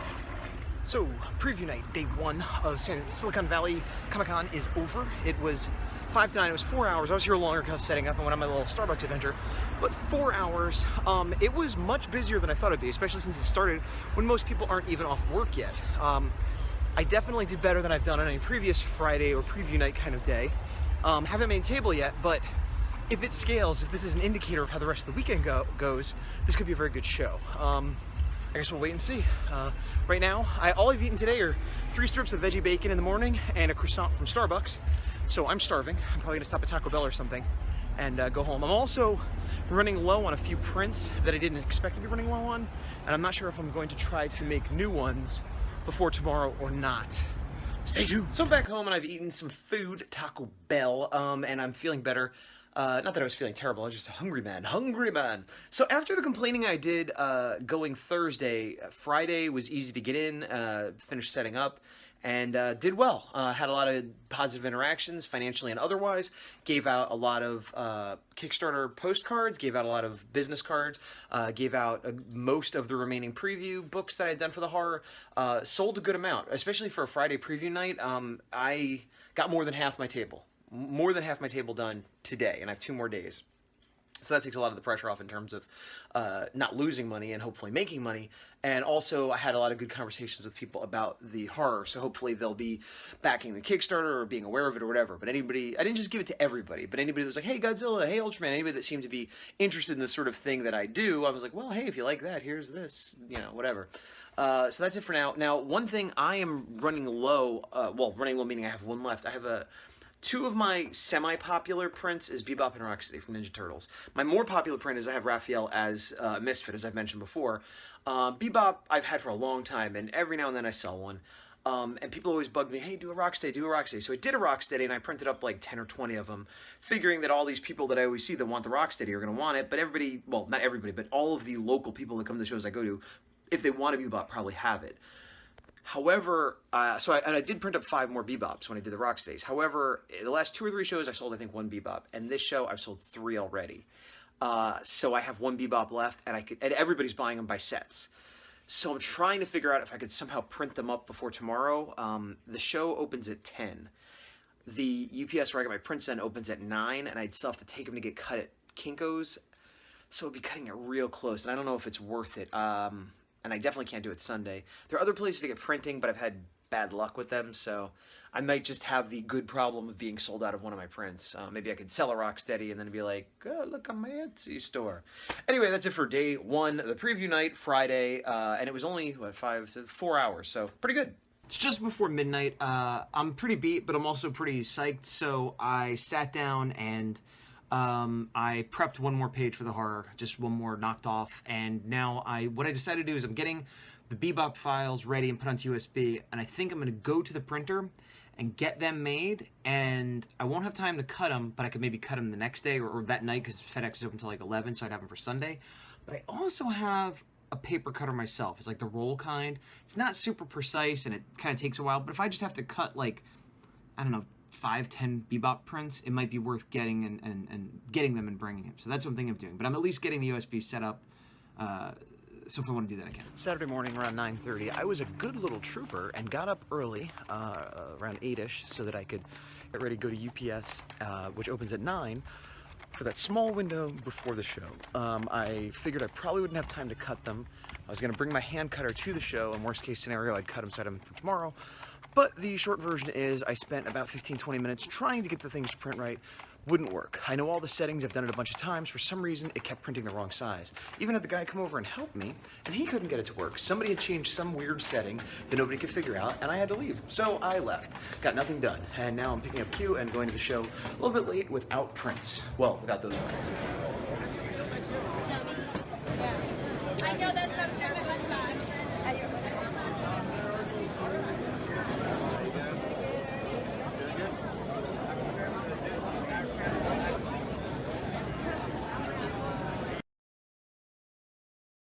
So, preview night, day one of Silicon Valley Comic Con is over. It was 5 to 9. It was 4 hours. I was here longer because setting up and went on my little Starbucks adventure. But 4 hours. It was much busier than I thought it'd be, especially since it started when most people aren't even off work yet. I definitely did better than I've done on any previous Friday or preview night kind of day. Haven't made table yet, but if it scales, if this is an indicator of how the rest of the weekend goes, this could be a very good show. I guess we'll wait and see. Right now, all I've eaten today are 3 strips of veggie bacon in the morning and a croissant from Starbucks. So I'm starving. I'm probably gonna stop at Taco Bell or something and go home. I'm also running low on a few prints that I didn't expect to be running low on, and I'm not sure if I'm going to try to make new ones before tomorrow or not. Stay tuned. So I'm back home and I've eaten some food at Taco Bell, and I'm feeling better. Not that I was feeling terrible, I was just a hungry man. So after the complaining I did going Thursday, Friday was easy to get in, finished setting up, and did well. Had a lot of positive interactions, financially and otherwise. Gave out a lot of Kickstarter postcards, gave out a lot of business cards, gave out most of the remaining preview books that I had done for the horror. Sold a good amount, especially for a Friday preview night. I got more than half my table. More than half my table done today, and I have 2 more days. So that takes a lot of the pressure off in terms of not losing money and hopefully making money. And also I had a lot of good conversations with people about the horror, so hopefully they'll be backing the Kickstarter or being aware of it or whatever. But anybody, I didn't just give it to everybody, but anybody that was like, hey Godzilla, hey Ultraman, anybody that seemed to be interested in the sort of thing that I do, I was like, well, hey, if you like that, here's this, you know, whatever. So that's it for now. Now, one thing I am running low, running low meaning I have 1 left. I have 2 of my semi-popular prints is Bebop and Rocksteady from Ninja Turtles. My more popular print is I have Raphael as Misfit, as I've mentioned before. Bebop I've had for a long time, and every now and then I sell one. And people always bug me, hey, do a Rocksteady, do a Rocksteady. So I did a Rocksteady, and I printed up like 10 or 20 of them, figuring that all these people that I always see that want the Rocksteady are going to want it, but everybody, well, not everybody, but all of the local people that come to the shows I go to, if they want a Bebop, probably have it. However, I did print up 5 more Bebops when I did the Rocksteadies. However, the last 2 or 3 shows I sold, I think, 1 Bebop, and this show I've sold 3 already. So I have 1 Bebop left, and everybody's buying them by sets. So I'm trying to figure out if I could somehow print them up before tomorrow. The show opens at 10. The UPS where I got my prints in opens at 9, and I'd still have to take them to get cut at Kinko's. So I'd be cutting it real close, and I don't know if it's worth it. And I definitely can't do it Sunday. There are other places to get printing, but I've had bad luck with them, so I might just have the good problem of being sold out of one of my prints. Maybe I could sell a Rocksteady and then be like, oh, look on my Etsy store. Anyway, that's it for day 1, the preview night, Friday, and it was only, what, 4 hours, so pretty good. It's just before midnight. I'm pretty beat, but I'm also pretty psyched, so I sat down and I prepped 1 more page for the horror, just 1 more knocked off, and now what I decided to do is I'm getting the Bebop files ready and put onto USB, and I think I'm going to go to the printer and get them made, and I won't have time to cut them, but I could maybe cut them the next day or that night because FedEx is open until like 11, so I'd have them for Sunday. But I also have a paper cutter myself. It's like the roll kind. It's not super precise, and it kind of takes a while, but if I just have to cut like, I don't know, 5-10 Bebop prints, it might be worth getting and getting them and bringing them. So that's what I'm thinking of doing. But I'm at least getting the USB set up, so if I want to do that, I can. Saturday morning around 9:30, I was a good little trooper and got up early, around 8-ish, so that I could get ready to go to UPS, which opens at 9, for that small window before the show. I figured I probably wouldn't have time to cut them. I was going to bring my hand cutter to the show, and worst case scenario, I'd cut them, set them for tomorrow. But the short version is I spent about 15-20 minutes trying to get the things to print right, wouldn't work. I know all the settings, I've done it a bunch of times. For some reason, it kept printing the wrong size. Even had the guy come over and help me, and he couldn't get it to work. Somebody had changed some weird setting that nobody could figure out, and I had to leave. So I left, got nothing done. And now I'm picking up Q and going to the show a little bit late without prints. Well, without those prints. I know that's not very much fun.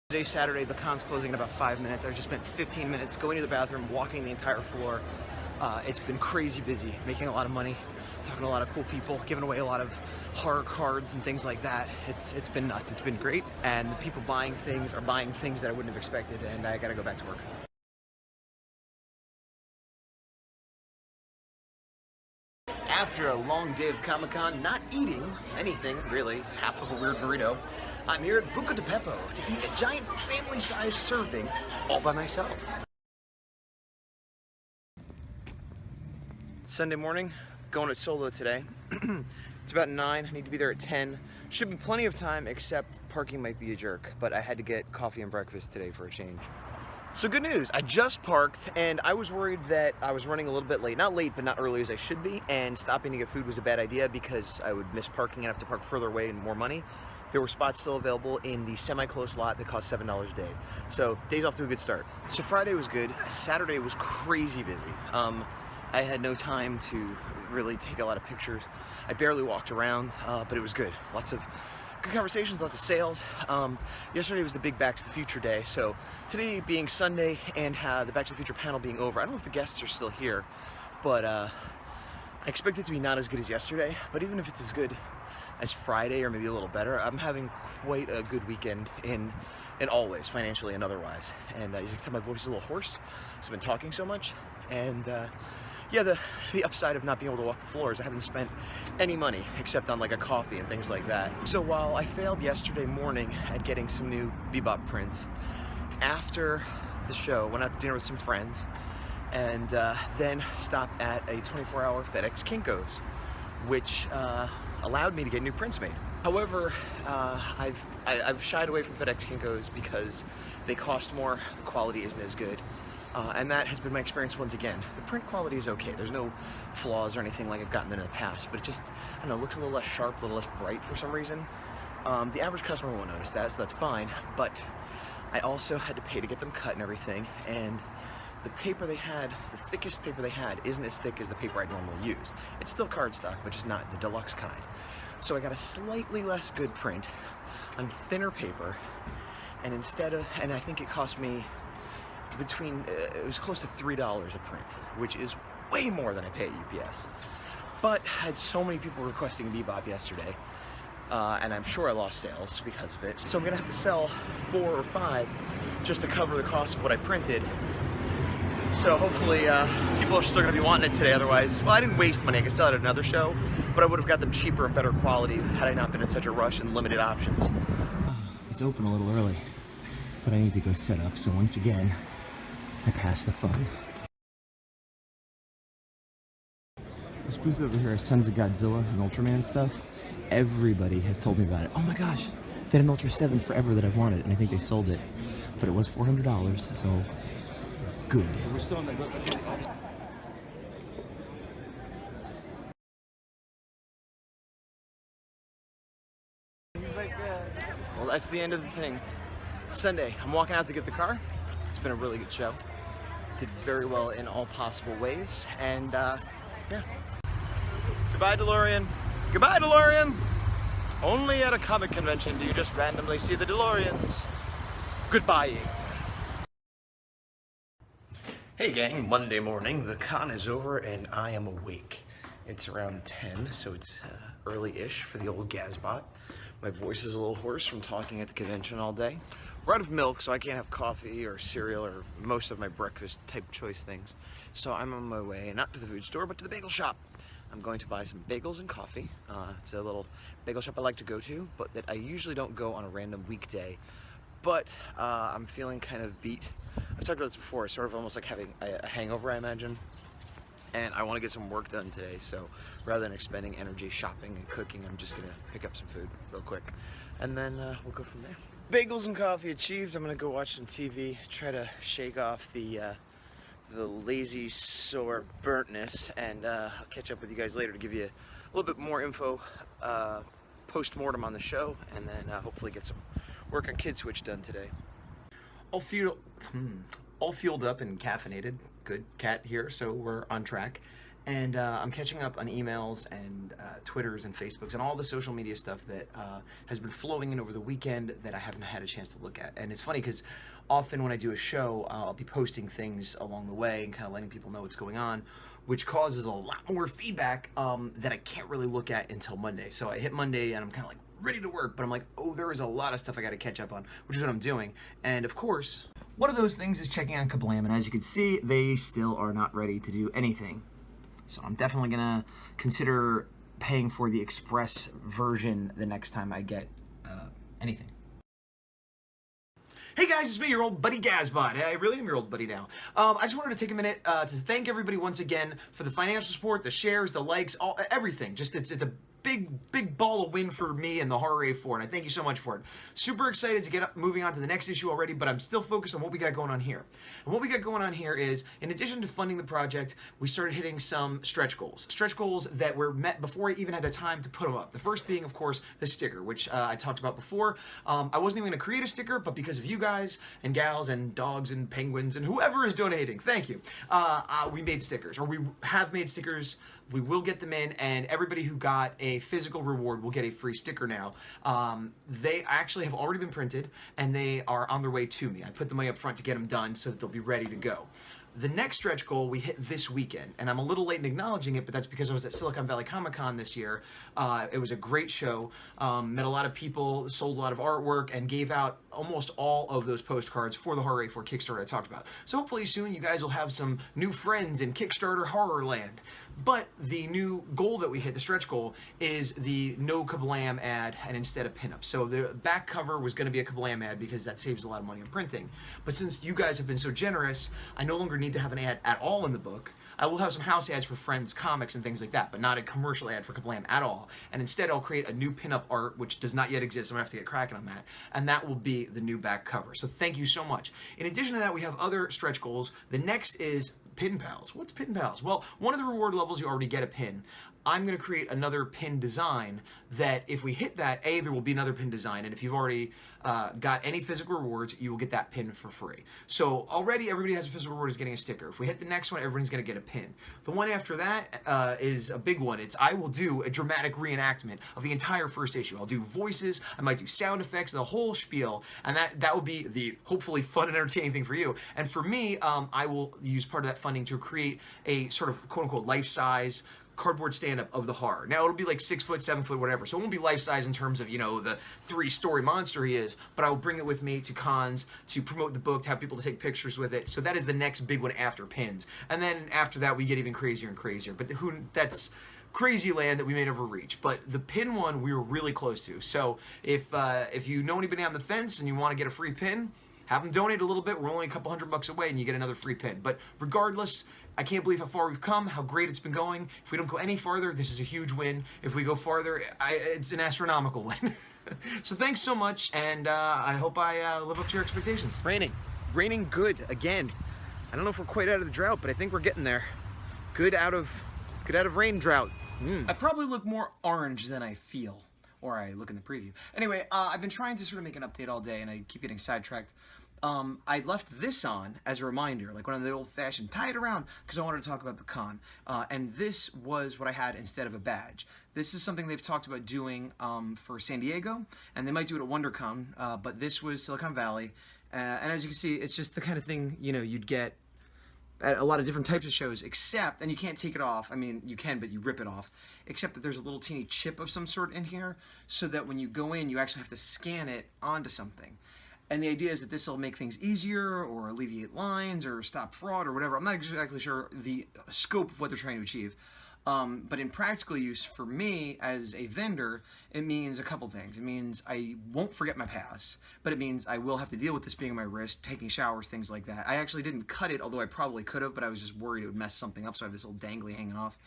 Today's Saturday, the con's closing in about 5 minutes. I've just spent 15 minutes going to the bathroom, walking the entire floor. It's been crazy busy, making a lot of money, talking to a lot of cool people, giving away a lot of horror cards and things like that. It's been nuts. It's been great, and the people buying things are buying things that I wouldn't have expected, and I gotta go back to work. After a long day of Comic-Con, not eating anything, really, half of a weird burrito, I'm here at Buca de Beppo to eat a giant family-sized serving all by myself. Sunday morning, going it solo today. It's about 9, I need to be there at 10. Should be plenty of time, except parking might be a jerk, but I had to get coffee and breakfast today for a change. So good news, I just parked, and I was worried that I was running a little bit late. Not late, but not early as I should be, and stopping to get food was a bad idea because I would miss parking and have to park further away and more money. There were spots still available in the semi-close lot that cost $7 a day. So day's off to a good start. So Friday was good, Saturday was crazy busy. I had no time to really take a lot of pictures. I barely walked around, but it was good. Lots of good conversations, lots of sales. Yesterday was the big Back to the Future day, so today being Sunday and the Back to the Future panel being over, I don't know if the guests are still here, but I expect it to be not as good as yesterday, but even if it's as good as Friday or maybe a little better, I'm having quite a good weekend in all ways, financially and otherwise. And as you can tell, my voice is a little hoarse, so I've been talking so much. And yeah, the upside of not being able to walk the floor is I haven't spent any money except on like a coffee and things like that. So while I failed yesterday morning at getting some new Bebop prints, after the show, went out to dinner with some friends, and then stopped at a 24-hour FedEx Kinko's, which allowed me to get new prints made. However, I've shied away from FedEx Kinko's because they cost more, the quality isn't as good, and that has been my experience once again. The print quality is okay, there's no flaws or anything like I've gotten in the past, but it just, I don't know, looks a little less sharp, a little less bright for some reason. The average customer won't notice that, so that's fine, but I also had to pay to get them cut and everything, and the paper they had, the thickest paper they had, isn't as thick as the paper I normally use. It's still cardstock, but just not the deluxe kind. So I got a slightly less good print on thinner paper, and and I think it cost me it was close to $3 a print, which is way more than I pay at UPS. But I had so many people requesting Bebop yesterday, and I'm sure I lost sales because of it. So I'm gonna have to sell 4 or 5 just to cover the cost of what I printed. So hopefully people are still going to be wanting it today, otherwise, well, I didn't waste money, I could sell it at another show, but I would have got them cheaper and better quality had I not been in such a rush and limited options. It's open a little early, but I need to go set up, so once again, I passed the phone. This booth over here has tons of Godzilla and Ultraman stuff. Everybody has told me about it. Oh my gosh, they had an Ultra 7 forever that I've wanted, and I think they sold it, but it was $400, so good. We're still on Well, that's the end of the thing. It's Sunday. I'm walking out to get the car. It's been a really good show. Did very well in all possible ways, and yeah. Goodbye, DeLorean. Goodbye, DeLorean. Only at a comic convention do you just randomly see the DeLoreans. Goodbye. Hey gang, Monday morning, the con is over and I am awake. It's around 10, so it's early-ish for the old Gazbot. My voice is a little hoarse from talking at the convention all day. We're out of milk, so I can't have coffee or cereal or most of my breakfast type choice things. So I'm on my way, not to the food store, but to the bagel shop. I'm going to buy some bagels and coffee. It's a little bagel shop I like to go to, but that I usually don't go on a random weekday. But I'm feeling kind of beat. I've talked about this before, sort of almost like having a hangover, I imagine. and I want to get some work done today, so rather than expending energy shopping and cooking, I'm just gonna pick up some food real quick, and then we'll go from there. Bagels and coffee achieved. I'm gonna go watch some TV, try to shake off the lazy, sore burntness, and I'll catch up with you guys later to give you a little bit more info post-mortem on the show, and then hopefully get some work on Kid Switch done today. All fueled up and caffeinated. Good cat here, so we're on track. And I'm catching up on emails and Twitters and Facebooks and all the social media stuff that has been flowing in over the weekend that I haven't had a chance to look at. And it's funny because often when I do a show, I'll be posting things along the way and kind of letting people know what's going on, which causes a lot more feedback that I can't really look at until Monday. So I hit Monday and I'm kind of like ready to work, but I'm like, oh, there is a lot of stuff I got to catch up on, which is what I'm doing. And of course, one of those things is checking on Kablam, and as you can see, they still are not ready to do anything. So I'm definitely gonna consider paying for the express version the next time I get anything. Hey guys, it's me, your old buddy Gazbot. I really am your old buddy now. I just wanted to take a minute to thank everybody once again for the financial support, the shares, the likes, everything. Just it's a big ball of win for me and the Horror A4, and I thank you so much for it. Super excited to get moving on to the next issue already, but I'm still focused on what we got going on here. And what we got going on here is, in addition to funding the project, we started hitting some stretch goals. Stretch goals that were met before I even had the time to put them up. The first being, of course, the sticker, which I talked about before. I wasn't even going to create a sticker, but because of you guys and gals and dogs and penguins and whoever is donating, thank you. We made stickers, or we have made stickers. We will get them in, and everybody who got a physical reward will get a free sticker now. They actually have already been printed, and they are on their way to me. I put the money up front to get them done so that they'll be ready to go. The next stretch goal we hit this weekend, and I'm a little late in acknowledging it, but that's because I was at Silicon Valley Comic Con this year. It was a great show, met a lot of people, sold a lot of artwork, and gave out almost all of those postcards for the Horror A4 Kickstarter I talked about. So hopefully soon you guys will have some new friends in Kickstarter Horror Land. But the new goal that we hit, the stretch goal, is the no Kablam ad and instead a pinup. So the back cover was going to be a Kablam ad because that saves a lot of money on printing. But since you guys have been so generous, I no longer need to have an ad at all in the book. I will have some house ads for friends, comics, and things like that, but not a commercial ad for Kablam at all. And instead, I'll create a new pinup art, which does not yet exist. I'm going to have to get cracking on that. And that will be the new back cover. So thank you so much. In addition to that, we have other stretch goals. The next is Pin Pals. What's Pin Pals? Well, one of the reward levels, you already get a pin. I'm going to create another pin design that if we hit that, there will be another pin design, and if you've already got any physical rewards, you will get that pin for free. So already everybody has a physical reward is getting a sticker. If we hit the next one, everyone's going to get a pin. The one after that is a big one. I will do a dramatic reenactment of the entire first issue. I'll do voices, I might do sound effects, the whole spiel, and that will be the hopefully fun and entertaining thing for you. And for me, I will use part of that funding to create a sort of quote-unquote life-size cardboard stand-up of the horror. Now it'll be like 6 foot, 7 foot, whatever. So it won't be life-size in terms of, you know, the 3-story monster he is, but I will bring it with me to cons to promote the book, to have people to take pictures with it. So that is the next big one after pins. And then after that, we get even crazier and crazier. But that's crazy land that we may never reach. But the pin one, we were really close to. So if you know anybody on the fence and you want to get a free pin, have them donate a little bit. We're only a couple $100 away and you get another free pin. But regardless, I can't believe how far we've come, how great it's been going. If we don't go any farther, this is a huge win. If we go farther, it's an astronomical win. So thanks so much, and I hope I live up to your expectations. Raining good again. I don't know if we're quite out of the drought, but I think we're getting there. Good out of rain drought. I probably look more orange than I feel, or I look in the preview. Anyway, I've been trying to sort of make an update all day, and I keep getting sidetracked. I left this on as a reminder, like one of the old-fashioned, tie it around, because I wanted to talk about the con. And this was what I had instead of a badge. This is something they've talked about doing for San Diego, and they might do it at WonderCon, but this was Silicon Valley. And as you can see, it's just the kind of thing, you know, you'd get at a lot of different types of shows, except, and you can't take it off, I mean, you can, but you rip it off, except that there's a little teeny chip of some sort in here, so that when you go in, you actually have to scan it onto something. And the idea is that this will make things easier, or alleviate lines, or stop fraud, or whatever. I'm not exactly sure the scope of what they're trying to achieve. But in practical use for me as a vendor, it means a couple things. It means I won't forget my pass, but it means I will have to deal with this being on my wrist, taking showers, things like that. I actually didn't cut it, although I probably could have, but I was just worried it would mess something up, so I have this little dangly hanging off.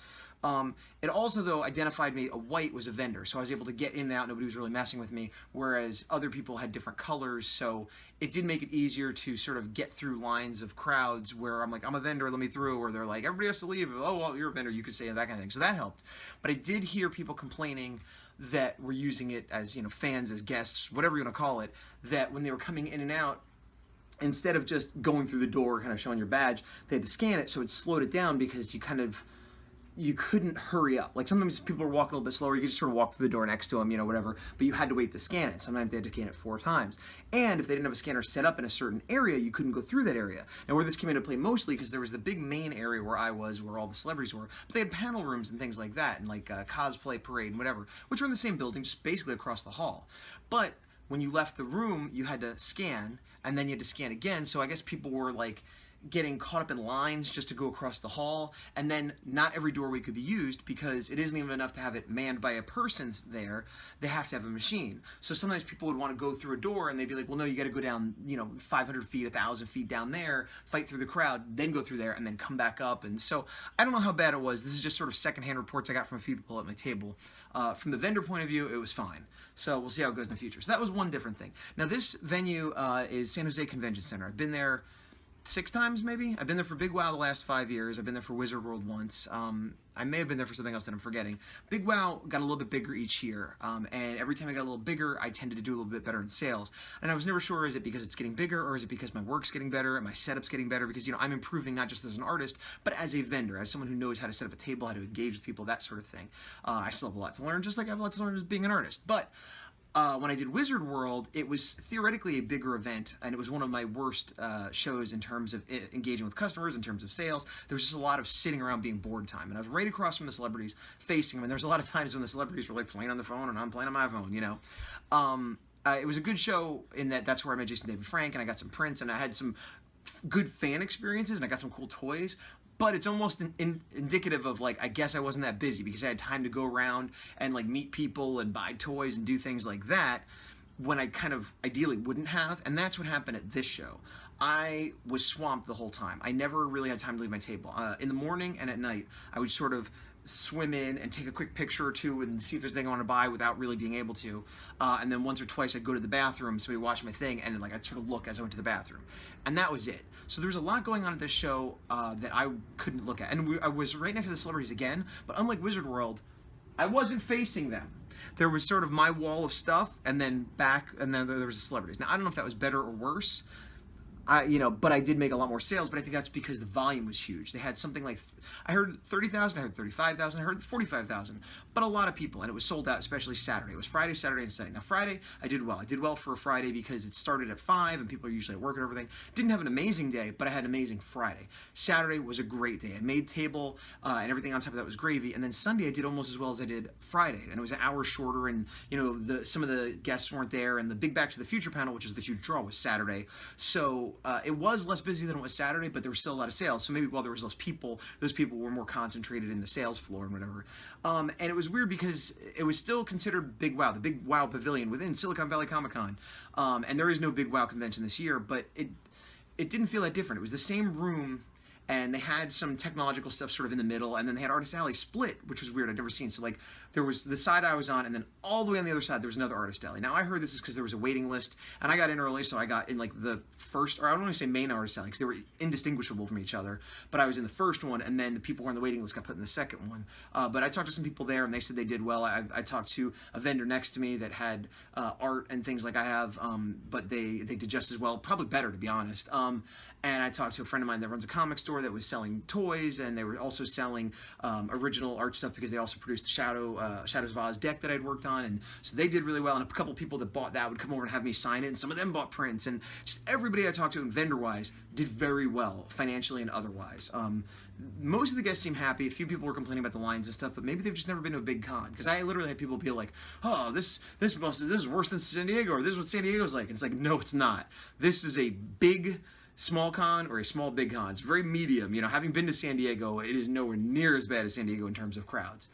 It also, though, identified me, a white was a vendor, so I was able to get in and out, nobody was really messing with me, whereas other people had different colors, so it did make it easier to sort of get through lines of crowds where I'm like, I'm a vendor, let me through, or they're like, everybody has to leave, oh, well, you're a vendor, you could say that kind of thing, so that helped. But I did hear people complaining that were using it as, you know, fans, as guests, whatever you want to call it, that when they were coming in and out, instead of just going through the door, kind of showing your badge, they had to scan it, so it slowed it down because you couldn't hurry up. Like sometimes people are walking a little bit slower, you could just sort of walk through the door next to them, you know, whatever, but you had to wait to scan it. Sometimes they had to scan it 4 times. And if they didn't have a scanner set up in a certain area, you couldn't go through that area. Now where this came into play mostly, because there was the big main area where I was, where all the celebrities were, but they had panel rooms and things like that, and like cosplay parade and whatever, which were in the same building, just basically across the hall. But when you left the room, you had to scan, and then you had to scan again, so I guess people were like, getting caught up in lines just to go across the hall, and then not every doorway could be used because it isn't even enough to have it manned by a person there, they have to have a machine. So sometimes people would want to go through a door and they'd be like, well no, you got to go down, you know, 500 feet, 1,000 feet down there, fight through the crowd, then go through there and then come back up. And so I don't know how bad it was. This is just sort of secondhand reports I got from a few people at my table. From the vendor point of view, it was fine. So we'll see how it goes in the future. So that was one different thing. Now this venue is San Jose Convention Center. I've been there 6 times maybe. I've been there for Big WoW the last 5 years. I've been there for Wizard World once. I may have been there for something else that I'm forgetting. Big WoW got a little bit bigger each year, and every time I got a little bigger, I tended to do a little bit better in sales. And I was never sure, is it because it's getting bigger, or is it because my work's getting better and my setup's getting better? Because, you know, I'm improving not just as an artist, but as a vendor, as someone who knows how to set up a table, how to engage with people, that sort of thing. I still have a lot to learn, just like I have a lot to learn as being an artist. But when I did Wizard World, it was theoretically a bigger event, and it was one of my worst shows in terms of engaging with customers, in terms of sales. There was just a lot of sitting around being bored time, and I was right across from the celebrities, facing them, and there was a lot of times when the celebrities were like playing on the phone, and I'm playing on my phone, you know. It was a good show in that that's where I met Jason David Frank, and I got some prints, and I had some good fan experiences, and I got some cool toys. But it's almost indicative of, like, I guess I wasn't that busy because I had time to go around and, like, meet people and buy toys and do things like that when I kind of ideally wouldn't have. And that's what happened at this show. I was swamped the whole time. I never really had time to leave my table. In the morning and at night, I would sort of swim in and take a quick picture or two and see if there's anything I want to buy without really being able to. And then once or twice I'd go to the bathroom, somebody watch my thing, and then, like, I'd sort of look as I went to the bathroom. And that was it. So there was a lot going on at this show that I couldn't look at. And I was right next to the celebrities again, but unlike Wizard World, I wasn't facing them. There was sort of my wall of stuff, and then back, and then there was the celebrities. Now, I don't know if that was better or worse. You know, but I did make a lot more sales, but I think that's because the volume was huge. They had something like, I heard 30,000, I heard 35,000, I heard 45,000, but a lot of people, and it was sold out, especially Saturday. It was Friday, Saturday, and Sunday. Now, Friday, I did well. I did well for a Friday because it started at 5, and people are usually at work and everything. Didn't have an amazing day, but I had an amazing Friday. Saturday was a great day. I made table, and everything on top of that was gravy, and then Sunday I did almost as well as I did Friday, and it was an hour shorter, and, you know, some of the guests weren't there, and the big Back to the Future panel, which is the huge draw, was Saturday. So, it was less busy than it was Saturday, but there was still a lot of sales. So maybe while there was less people, those people were more concentrated in the sales floor and whatever. And it was weird because it was still considered Big WoW, the Big WoW Pavilion within Silicon Valley Comic Con. And there is no Big WoW convention this year, but it didn't feel that different. It was the same room, and they had some technological stuff sort of in the middle, and then they had Artist Alley split, which was weird. I'd never seen. So, like, there was the side I was on, and then all the way on the other side there was another Artist Alley. Now, I heard this is because there was a waiting list, and I got in early, so I got in, like, the first, or I don't want to say main Artist Alley, because they were indistinguishable from each other, but I was in the first one, and then the people who were on the waiting list got put in the second one. But I talked to some people there, and they said they did well. I talked to a vendor next to me that had art and things like I have, but they did just as well, probably better, to be honest. And I talked to a friend of mine that runs a comic store that was selling toys, and they were also selling original art stuff because they also produced the Shadows of Oz deck that I'd worked on, and so they did really well. And a couple people that bought that would come over and have me sign it, and some of them bought prints, and just everybody I talked to, and vendor-wise, did very well, financially and otherwise. Most of the guests seemed happy. A few people were complaining about the lines and stuff, but maybe they've just never been to a big con. Because I literally had people be like, "Oh, this is worse than San Diego," or "This is what San Diego's like." And it's like, no, it's not. This is a big small con or a small big con. It's very medium. You know, having been to San Diego, it is nowhere near as bad as San Diego in terms of crowds.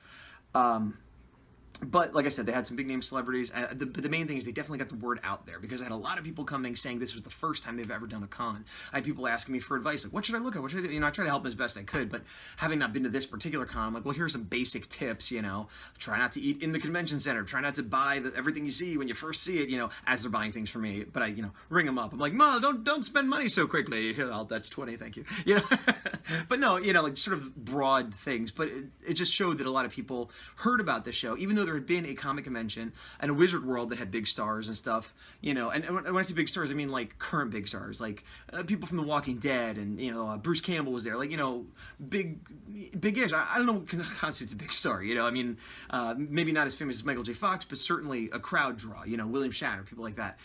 But like I said, they had some big name celebrities. But the main thing is they definitely got the word out there, because I had a lot of people coming saying this was the first time they've ever done a con. I had people asking me for advice, like, what should I look at? What should I do? You know, I tried to help as best I could, but having not been to this particular con, I'm like, well, here's some basic tips, you know. Try not to eat in the convention center. Try not to buy everything you see when you first see it, you know, as they're buying things for me. But I, you know, ring them up. I'm like, Ma, don't spend money so quickly. Oh, that's 20, thank you. You know, but no, you know, like sort of broad things. But it just showed that a lot of people heard about the show, even though there had been a comic convention and a Wizard World that had big stars and stuff, you know. And when I say big stars, I mean like current big stars, like people from The Walking Dead, and you know, Bruce Campbell was there, like, you know, big-ish. I don't know what constitutes a big star, you know. I mean, maybe not as famous as Michael J. Fox, but certainly a crowd draw, you know, William Shatner, people like that.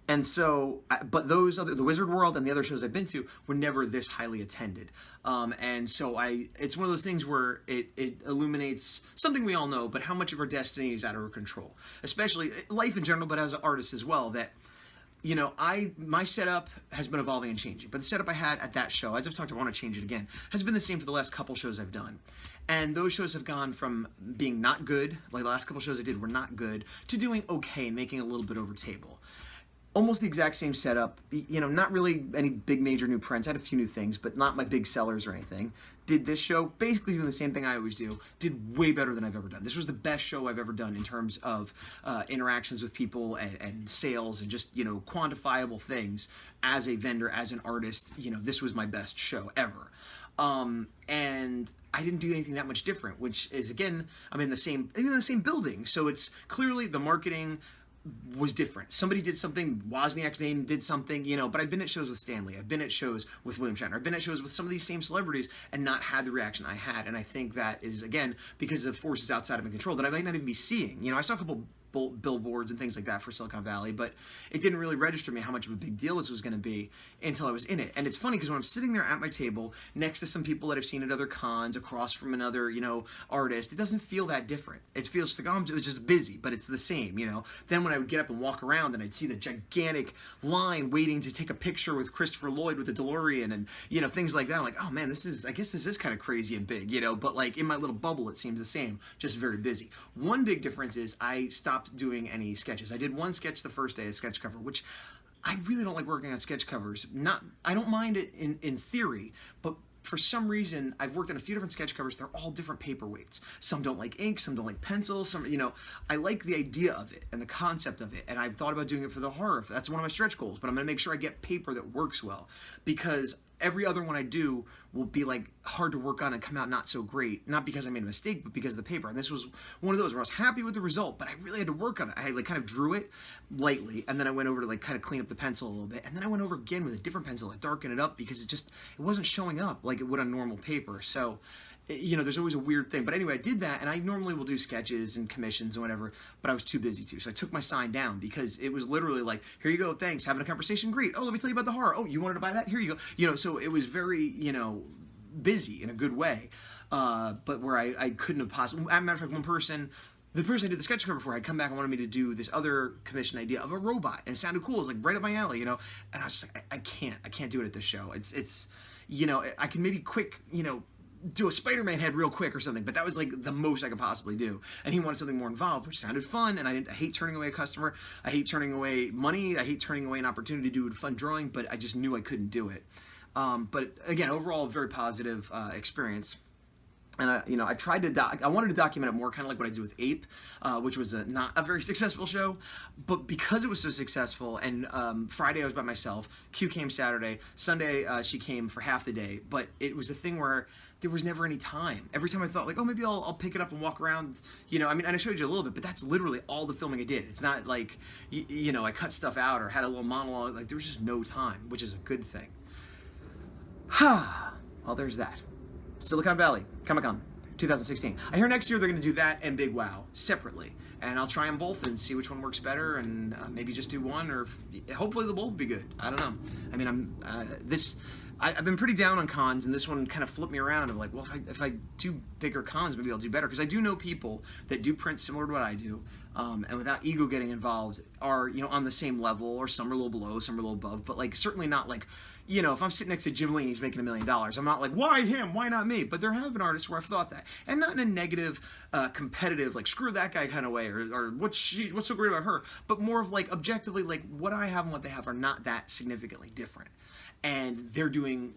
And so, but those other, the Wizard World and the other shows I've been to were never this highly attended. And so it's one of those things where it illuminates something we all know, but how much of our destiny is out of our control, especially life in general, but as an artist as well, that, you know, my setup has been evolving and changing, but the setup I had at that show, as I've talked about, I want to change it again, has been the same for the last couple shows I've done. And those shows have gone from being not good, like the last couple shows I did were not good, to doing okay and making a little bit over table. Almost the exact same setup, you know, not really any big major new prints. I had a few new things, but not my big sellers or anything. Did this show, basically doing the same thing I always do, did way better than I've ever done. This was the best show I've ever done in terms of interactions with people and sales and just, you know, quantifiable things. As a vendor, as an artist, you know, this was my best show ever. And I didn't do anything that much different, which is, again, I'm in the same building. So it's clearly the marketing was different. Somebody did something, Wozniak's name did something, you know, but I've been at shows with Stanley, I've been at shows with William Shatner, I've been at shows with some of these same celebrities and not had the reaction I had. And I think that is, again, because of forces outside of my control that I might not even be seeing. You know, I saw a couple billboards and things like that for Silicon Valley, but it didn't really register me how much of a big deal this was going to be until I was in it. And it's funny because when I'm sitting there at my table next to some people that I've seen at other cons, across from another, you know, artist, it doesn't feel that different. It feels like, oh, it's just busy, but it's the same, you know. Then when I would get up and walk around and I'd see the gigantic line waiting to take a picture with Christopher Lloyd with the DeLorean and, you know, things like that, I'm like, oh man, I guess this is kind of crazy and big, you know, but like in my little bubble it seems the same, just very busy. One big difference is I stopped doing any sketches. I did one sketch the first day, a sketch cover, which I really don't like working on sketch covers. I don't mind it in theory, but for some reason, I've worked on a few different sketch covers. They're all different paperweights. Some don't like ink, some don't like pencils, some, you know, I like the idea of it and the concept of it. And I've thought about doing it for the horror. That's one of my stretch goals, but I'm going to make sure I get paper that works well, because every other one I do will be like hard to work on and come out not so great. Not because I made a mistake, but because of the paper. And this was one of those where I was happy with the result, but I really had to work on it. I like kind of drew it lightly, and then I went over to like kind of clean up the pencil a little bit, and then I went over again with a different pencil to darken it up because it wasn't showing up like it would on normal paper. So, you know, there's always a weird thing. But anyway, I did that, and I normally will do sketches and commissions and whatever, but I was too busy to. So I took my sign down because it was literally like, here you go, thanks, having a conversation, great. Oh, let me tell you about the horror. Oh, you wanted to buy that? Here you go. You know, so it was very, you know, busy in a good way, but where I couldn't have possibly, as a matter of fact, the person I did the sketch cover for had come back and wanted me to do this other commission idea of a robot, and it sounded cool. It was like right up my alley, you know, and I was just like, I can't do it at this show. It's, you know, I can maybe quick, you know, do a Spider-Man head real quick or something, but that was like the most I could possibly do. And he wanted something more involved, which sounded fun, and I hate turning away a customer. I hate turning away money. I hate turning away an opportunity to do a fun drawing, but I just knew I couldn't do it. But again, overall, a very positive experience. And you know, I tried to I wanted to document it more, kind of like what I did with Ape, which was not a very successful show. But because it was so successful, and Friday I was by myself, Q came Saturday, Sunday she came for half the day. But it was a thing where there was never any time. Every time I thought like, oh, maybe I'll pick it up and walk around, you know, I mean, and I showed you a little bit, but that's literally all the filming I did. It's not like, you know, I cut stuff out or had a little monologue. Like, there was just no time, which is a good thing. Well, there's that. Silicon Valley Comic-Con 2016. I hear next year they're going to do that and Big Wow separately, and I'll try them both and see which one works better, and maybe just do one, or hopefully they'll both be good. I don't know. I mean, I've been pretty down on cons, and this one kind of flipped me around. I'm like, well, if I do bigger cons, maybe I'll do better, because I do know people that do print similar to what I do, and without ego getting involved, are, you know, on the same level, or some are a little below, some are a little above, but like certainly not like, you know, if I'm sitting next to Jim Lee and he's making $1 million, I'm not like, why him? Why not me? But there have been artists where I've thought that, and not in a negative, competitive, like screw that guy kind of way, or what's so great about her, but more of like objectively, like what I have and what they have are not that significantly different, and they're doing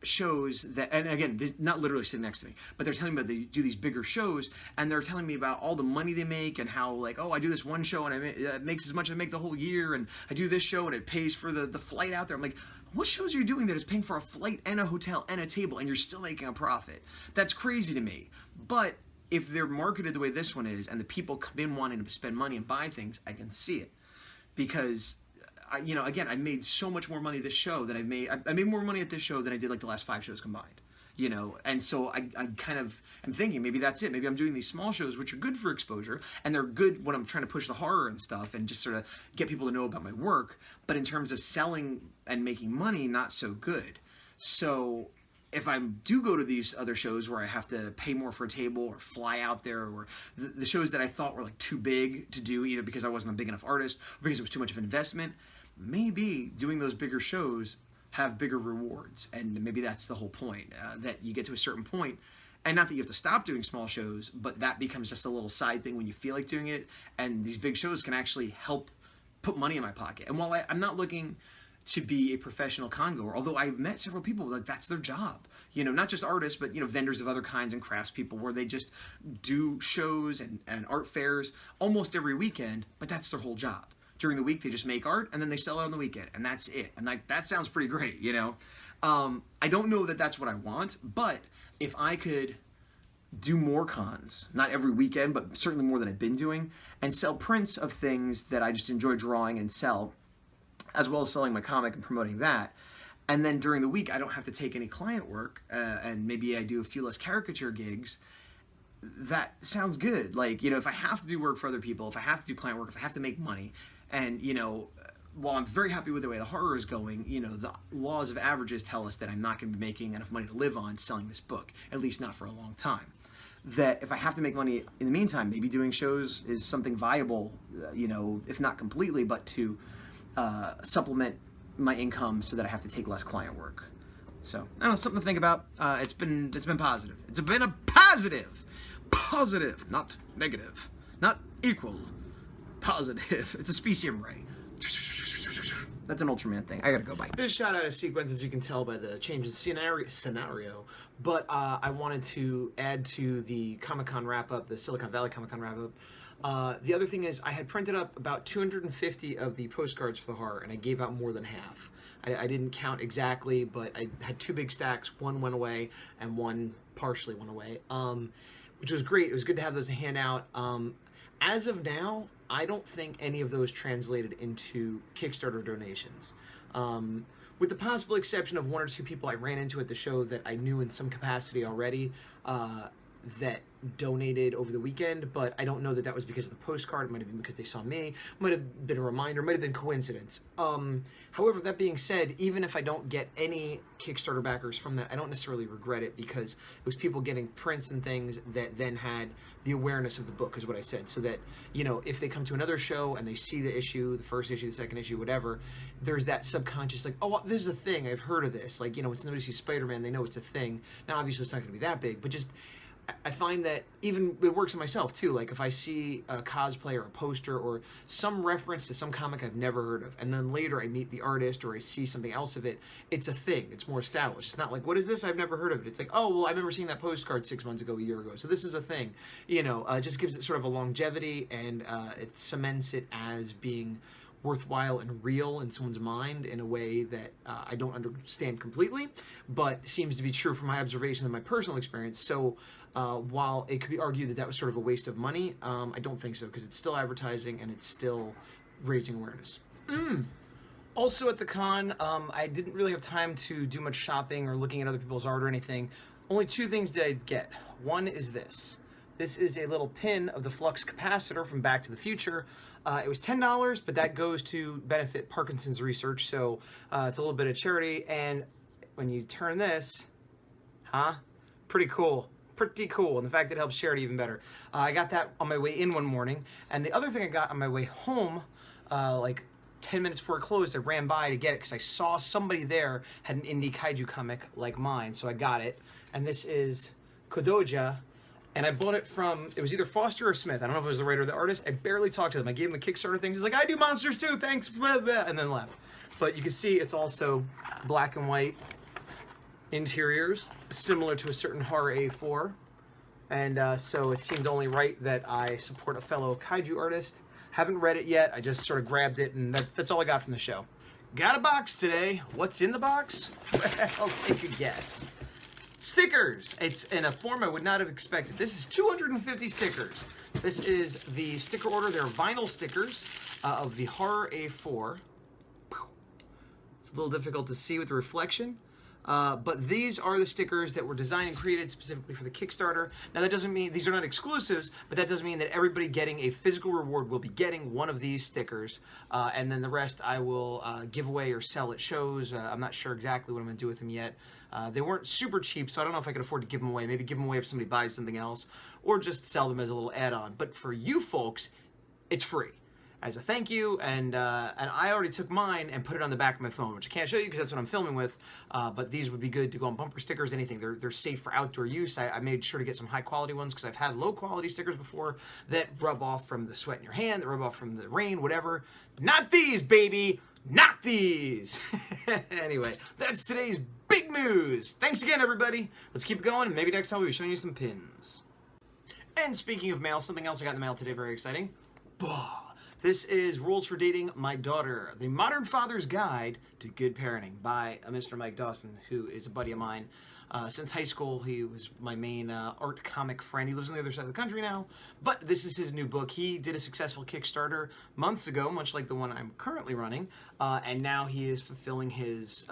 shows that, and again, not literally sitting next to me, but they're telling me that they do these bigger shows, and they're telling me about all the money they make, and how like, oh, I do this one show and it makes as much as I make the whole year, and I do this show and it pays for the flight out there. I'm like, what shows are you doing that is paying for a flight and a hotel and a table and you're still making a profit? That's crazy to me. But if they're marketed the way this one is, and the people come in wanting to spend money and buy things, I can see it. Because you know, again, I made so much more money this show than I made more money at this show than I did like the last 5 shows combined, you know, and so I kind of am thinking maybe that's it. Maybe I'm doing these small shows, which are good for exposure, and they're good when I'm trying to push the horror and stuff and just sort of get people to know about my work, but in terms of selling and making money, not so good. So if I do go to these other shows where I have to pay more for a table or fly out there, or the shows that I thought were like too big to do, either because I wasn't a big enough artist or because it was too much of an investment, maybe doing those bigger shows have bigger rewards, and maybe that's the whole point, that you get to a certain point, and not that you have to stop doing small shows, but that becomes just a little side thing when you feel like doing it, and these big shows can actually help put money in my pocket. And while I'm not looking to be a professional congoer, although I've met several people like that's their job, you know, not just artists, but you know, vendors of other kinds and craftspeople, where they just do shows and art fairs almost every weekend, but that's their whole job. During the week, they just make art, and then they sell it on the weekend, and that's it. And like, that sounds pretty great, you know? I don't know that that's what I want, but if I could do more cons, not every weekend, but certainly more than I've been doing, and sell prints of things that I just enjoy drawing and sell, as well as selling my comic and promoting that, and then during the week, I don't have to take any client work, and maybe I do a few less caricature gigs, that sounds good. Like, you know, if I have to do work for other people, if I have to do client work, if I have to make money, and, you know, while I'm very happy with the way the horror is going, you know, the laws of averages tell us that I'm not going to be making enough money to live on selling this book, at least not for a long time. That if I have to make money in the meantime, maybe doing shows is something viable, you know, if not completely, but to supplement my income so that I have to take less client work. So, I don't know, something to think about. It's been positive. It's been a positive, not negative, not equal. Positive. It's a specium ray. That's an Ultraman thing. I gotta go. Bye. This is shot out of sequence, as you can tell by the change in scenario. But I wanted to add to the Comic-Con wrap-up, the Silicon Valley Comic-Con wrap-up. The other thing is, I had printed up about 250 of the postcards for the horror, and I gave out more than half. I didn't count exactly, but I had 2 big stacks. One went away, and one partially went away, which was great. It was good to have those to hand out. As of now, I don't think any of those translated into Kickstarter donations. With the possible exception of 1 or 2 people I ran into at the show that I knew in some capacity already, that donated over the weekend, but I don't know that that was because of the postcard. It might have been because they saw me. It might have been a reminder. It might have been coincidence. However, that being said, even if I don't get any Kickstarter backers from that, I don't necessarily regret it, because it was people getting prints and things that then had the awareness of the book, is what I said. So that, you know, if they come to another show and they see the issue, the first issue, the second issue, whatever, there's that subconscious, like, oh, this is a thing. I've heard of this. Like, you know, when somebody sees Spider-Man, they know it's a thing. Now, obviously, it's not going to be that big, but just, I find that even, it works in myself too, like if I see a cosplay or a poster or some reference to some comic I've never heard of, and then later I meet the artist or I see something else of it, it's a thing, it's more established. It's not like, what is this? I've never heard of it. It's like, oh, well, I remember seeing that postcard 6 months ago, a year ago, so this is a thing. You know, it just gives it sort of a longevity, and it cements it as being worthwhile and real in someone's mind in a way that I don't understand completely, but seems to be true from my observation and my personal experience. So while it could be argued that that was sort of a waste of money, I don't think so, because it's still advertising and it's still raising awareness. Also at the con, I didn't really have time to do much shopping or looking at other people's art or anything. Only 2 things did I get. One is this. This is a little pin of the flux capacitor from Back to the Future. It was $10, but that goes to benefit Parkinson's research, so it's a little bit of charity. And when you turn this, pretty cool. pretty cool, and the fact that it helps charity even better. I got that on my way in one morning, and the other thing I got on my way home, like 10 minutes before it closed, I ran by to get it because I saw somebody there had an indie kaiju comic like mine, so I got it. And this is Kodoja, and I bought it from, it was either Foster or Smith. I don't know if it was the writer or the artist. I barely talked to them. I gave him a Kickstarter thing. He's like, I do monsters too, thanks, blah, blah, and then left. But you can see it's also black and white interiors, similar to a certain horror A4. And so it seemed only right that I support a fellow kaiju artist. Haven't read it yet. I just sort of grabbed it, and that's all I got from the show. Got a box today. What's in the box? Well, take a guess. Stickers. It's in a form I would not have expected. This is 250 stickers. This is the sticker order. They're vinyl stickers of the horror A4. It's a little difficult to see with the reflection. But these are the stickers that were designed and created specifically for the Kickstarter. Now that doesn't mean, these are not exclusives, but that doesn't mean that everybody getting a physical reward will be getting one of these stickers. And then the rest I will give away or sell at shows. I'm not sure exactly what I'm going to do with them yet. They weren't super cheap, so I don't know if I could afford to give them away. Maybe give them away if somebody buys something else, or just sell them as a little add-on. But for you folks, it's free as a thank you, and I already took mine and put it on the back of my phone, which I can't show you because that's what I'm filming with, but these would be good to go on bumper stickers, anything. They're safe for outdoor use. I made sure to get some high quality ones because I've had low quality stickers before that rub off from the sweat in your hand, that rub off from the rain, whatever. Not these, baby! Not these! Anyway, that's today's big news. Thanks again, everybody. Let's keep it going, and maybe next time we'll be showing you some pins. And speaking of mail, something else I got in the mail today, very exciting. Bah! This is Rules for Dating My Daughter, The Modern Father's Guide to Good Parenting by Mr. Mike Dawson, who is a buddy of mine. Since high school, he was my main art comic friend. He lives on the other side of the country now, but this is his new book. He did a successful Kickstarter months ago, much like the one I'm currently running, and now he is fulfilling his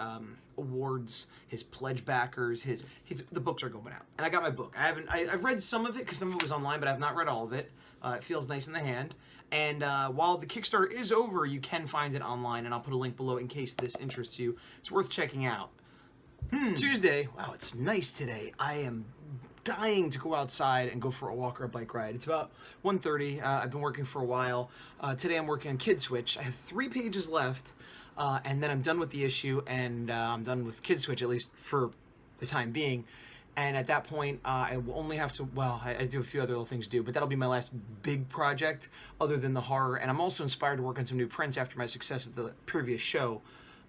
awards, his pledge backers, the books are going out. And I got my book. I've read some of it because some of it was online, but I have not read all of it. It feels nice in the hand. And while the Kickstarter is over, you can find it online, and I'll put a link below in case this interests you. It's worth checking out. Tuesday. Wow, it's nice today. I am dying to go outside and go for a walk or a bike ride. It's about 1:30. I've been working for a while. Today I'm working on Kid Switch. I have 3 pages left, and then I'm done with the issue, and I'm done with Kid Switch, at least for the time being. And at that point, I will only have to, well, I do a few other little things to do, but that'll be my last big project other than the horror. And I'm also inspired to work on some new prints after my success at the previous show.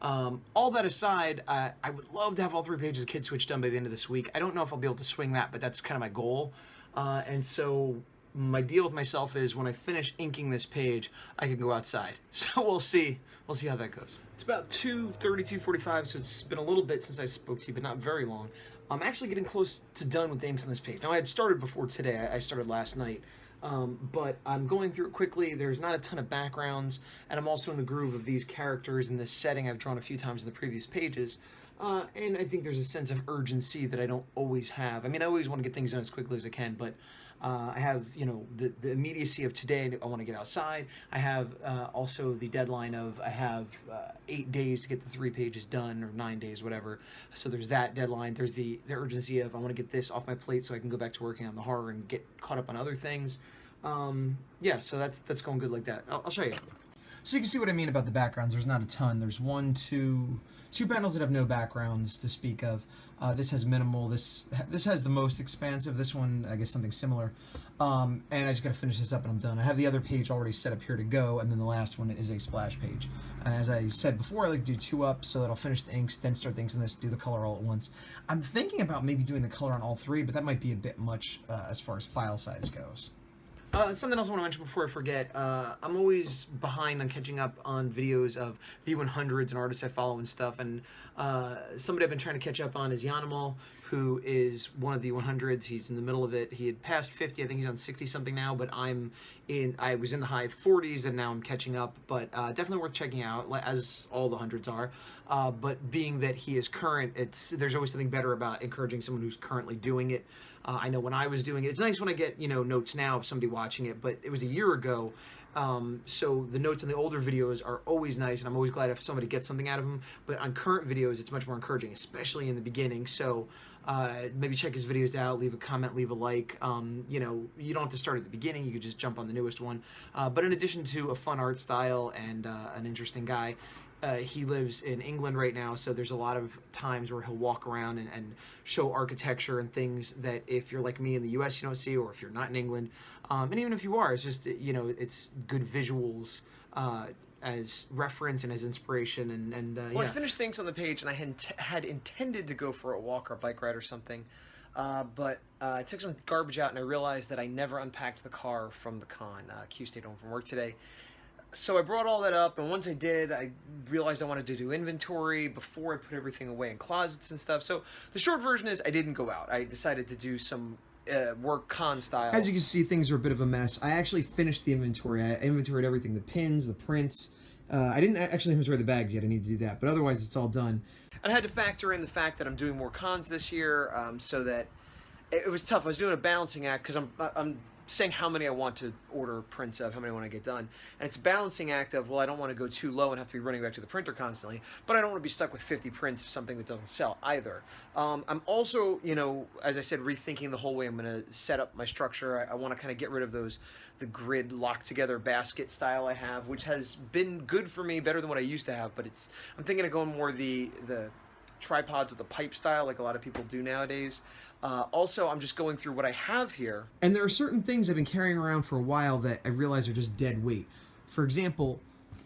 All that aside, I would love to have all 3 pages of Kid Switch done by the end of this week. I don't know if I'll be able to swing that, but that's kind of my goal. And so my deal with myself is when I finish inking this page, I can go outside. So we'll see how that goes. It's about 2:30, 2:45, so it's been a little bit since I spoke to you, but not very long. I'm actually getting close to done with the inks on this page. Now, I had started before today. I started last night. But I'm going through it quickly. There's not a ton of backgrounds, and I'm also in the groove of these characters in this setting I've drawn a few times in the previous pages. And I think there's a sense of urgency that I don't always have. I mean, I always want to get things done as quickly as I can, but I have, you know, the immediacy of today. I want to get outside. I have also the deadline of I have 8 days to get the 3 pages done, or 9 days, whatever. So there's that deadline. There's the urgency of I want to get this off my plate so I can go back to working on the horror and get caught up on other things. Yeah, so that's going good like that. I'll show you. So you can see what I mean about the backgrounds. There's not a ton. There's two panels that have no backgrounds to speak of. This has minimal. This has the most expansive. This one, I guess, something similar. And I just got to finish this up and I'm done. I have the other page already set up here to go, and then the last one is a splash page. And as I said before, I like to do 2 up so that I'll finish the inks, then start the inks on this, do the color all at once. I'm thinking about maybe doing the color on all 3, but that might be a bit much as far as file size goes. Something else I want to mention before I forget, I'm always behind on catching up on videos of the 100s and artists I follow and stuff, and somebody I've been trying to catch up on is Yannemal, who is one of the 100s. He's in the middle of it. He had passed 50, I think he's on 60-something now, but I was in the high 40s, and now I'm catching up, but definitely worth checking out, as all the 100s are. But being that he is current, there's always something better about encouraging someone who's currently doing it. I know when I was doing it, it's nice when I get, you know, notes now of somebody watching it, but it was a year ago, so the notes on the older videos are always nice, and I'm always glad if somebody gets something out of them, but on current videos, it's much more encouraging, especially in the beginning. So maybe check his videos out, leave a comment, leave a like. You know, you don't have to start at the beginning, you could just jump on the newest one. But in addition to a fun art style and an interesting guy, he lives in England right now, so there's a lot of times where he'll walk around and show architecture and things that if you're like me in the US you don't see, or if you're not in England. And even if you are, it's just, you know, it's good visuals as reference and as inspiration. And Well, yeah. I finished things on the page, and I had intended to go for a walk or a bike ride or something, but I took some garbage out, and I realized that I never unpacked the car from the con. Q stayed home from work today. So I brought all that up, and once I did, I realized I wanted to do inventory before I put everything away in closets and stuff. So the short version is I didn't go out. I decided to do some work con style. As you can see, things are a bit of a mess. I actually finished the inventory. I inventoried everything, the pins, the prints. I didn't actually inventory the bags yet. I need to do that, but otherwise it's all done. And I had to factor in the fact that I'm doing more cons this year, so that it was tough. I was doing a balancing act because I'm saying how many I want to order prints of, how many I want to get done. And it's a balancing act of, well, I don't want to go too low and have to be running back to the printer constantly, but I don't want to be stuck with 50 prints of something that doesn't sell either. I'm also, you know, as I said, rethinking the whole way I'm going to set up my structure. I want to kind of get rid of the grid locked together basket style I have, which has been good for me, better than what I used to have, but I'm thinking of going more the tripods with the pipe style like a lot of people do nowadays. Also, I'm just going through what I have here. And there are certain things I've been carrying around for a while that I realize are just dead weight. For example,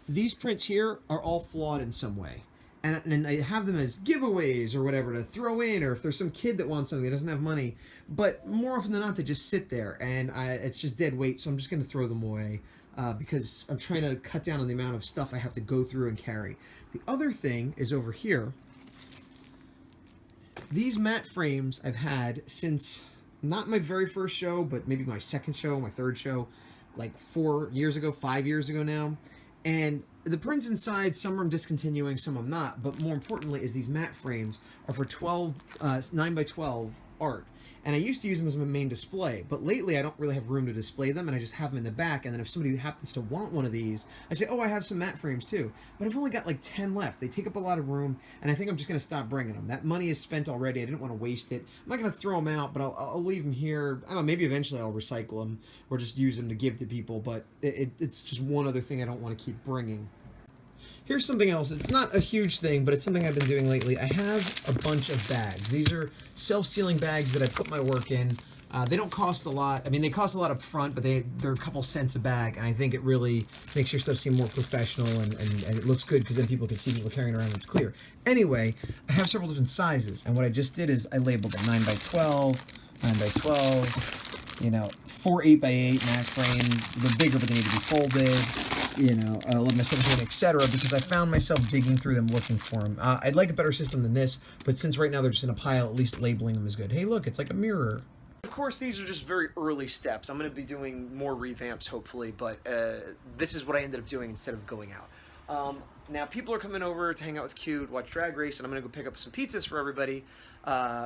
these prints here are all flawed in some way. And I have them as giveaways or whatever to throw in, or if there's some kid that wants something that doesn't have money. But more often than not, they just sit there, and it's just dead weight, so I'm just going to throw them away because I'm trying to cut down on the amount of stuff I have to go through and carry. The other thing is over here. These matte frames I've had since, not my very first show, but maybe my second show, my third show, like 4 years ago, 5 years ago now. And the prints inside, some I'm discontinuing, some I'm not. But more importantly is these matte frames are for 9x12 art. And I used to use them as my main display, but lately I don't really have room to display them, and I just have them in the back, and then if somebody happens to want one of these, I say, oh, I have some matte frames too. But I've only got like 10 left. They take up a lot of room, and I think I'm just going to stop bringing them. That money is spent already. I didn't want to waste it. I'm not going to throw them out, but I'll leave them here. I don't know, maybe eventually I'll recycle them or just use them to give to people, but it's just one other thing I don't want to keep bringing. Here's something else. It's not a huge thing, but it's something I've been doing lately. I have a bunch of bags. These are self-sealing bags that I put my work in. They don't cost a lot. I mean, they cost a lot up front, but they're a couple cents a bag, and I think it really makes your stuff seem more professional, and it looks good because then people can see people carrying it around and it's clear. Anyway, I have several different sizes, and what I just did is I labeled them 9x12, 9x12, you know, 4 8x8 matte frame. They're bigger, but they need to be folded. You know, 11x17, etc. Because I found myself digging through them looking for them. I'd like a better system than this, but since right now they're just in a pile, at least labeling them is good. Hey, look, it's like a mirror. Of course, these are just very early steps. I'm going to be doing more revamps, hopefully, but this is what I ended up doing instead of going out. Now, people are coming over to hang out with Q, to watch Drag Race, and I'm going to go pick up some pizzas for everybody,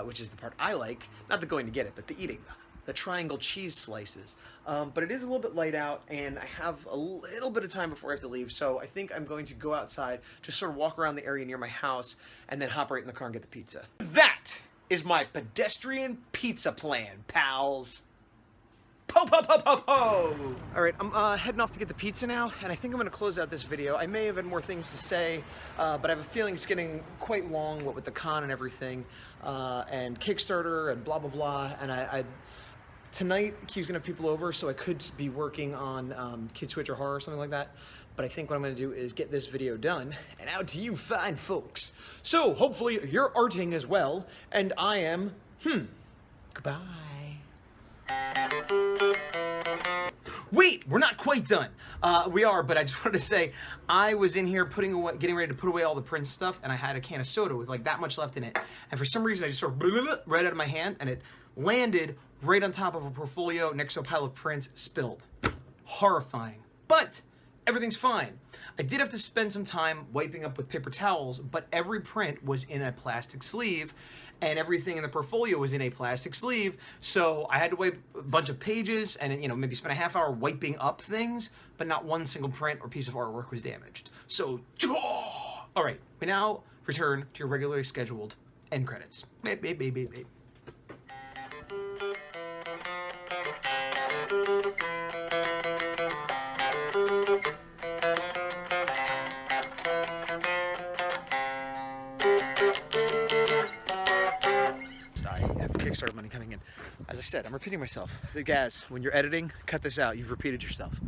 which is the part I like. Not the going to get it, but the eating. The triangle cheese slices. But it is a little bit light out, and I have a little bit of time before I have to leave, so I think I'm going to go outside, just sort of walk around the area near my house, and then hop right in the car and get the pizza. That is my pedestrian pizza plan, pals. Po! Alright, I'm heading off to get the pizza now, and I think I'm going to close out this video. I may have had more things to say, but I have a feeling it's getting quite long, what with the con and everything, and Kickstarter and blah blah blah, and tonight, Q's gonna have people over, so I could be working on Kid Switch or Horror or something like that. But I think what I'm gonna do is get this video done and out to you fine folks. So hopefully you're arting as well, and I am, goodbye. Wait, we're not quite done. We are, but I just wanted to say, I was in here getting ready to put away all the Prince stuff, and I had a can of soda with like that much left in it. And for some reason, I just sort of right out of my hand, and it landed right on top of a portfolio next to a pile of prints, spilled. Horrifying. But everything's fine. I did have to spend some time wiping up with paper towels, but every print was in a plastic sleeve, and everything in the portfolio was in a plastic sleeve, so I had to wipe a bunch of pages and, you know, maybe spend a half hour wiping up things, but not one single print or piece of artwork was damaged. So, all right, we now return to your regularly scheduled end credits. Beep, beep, beep, beep, beep. Kickstarter money coming in. As I said, I'm repeating myself. The Gaz, when you're editing, cut this out. You've repeated yourself.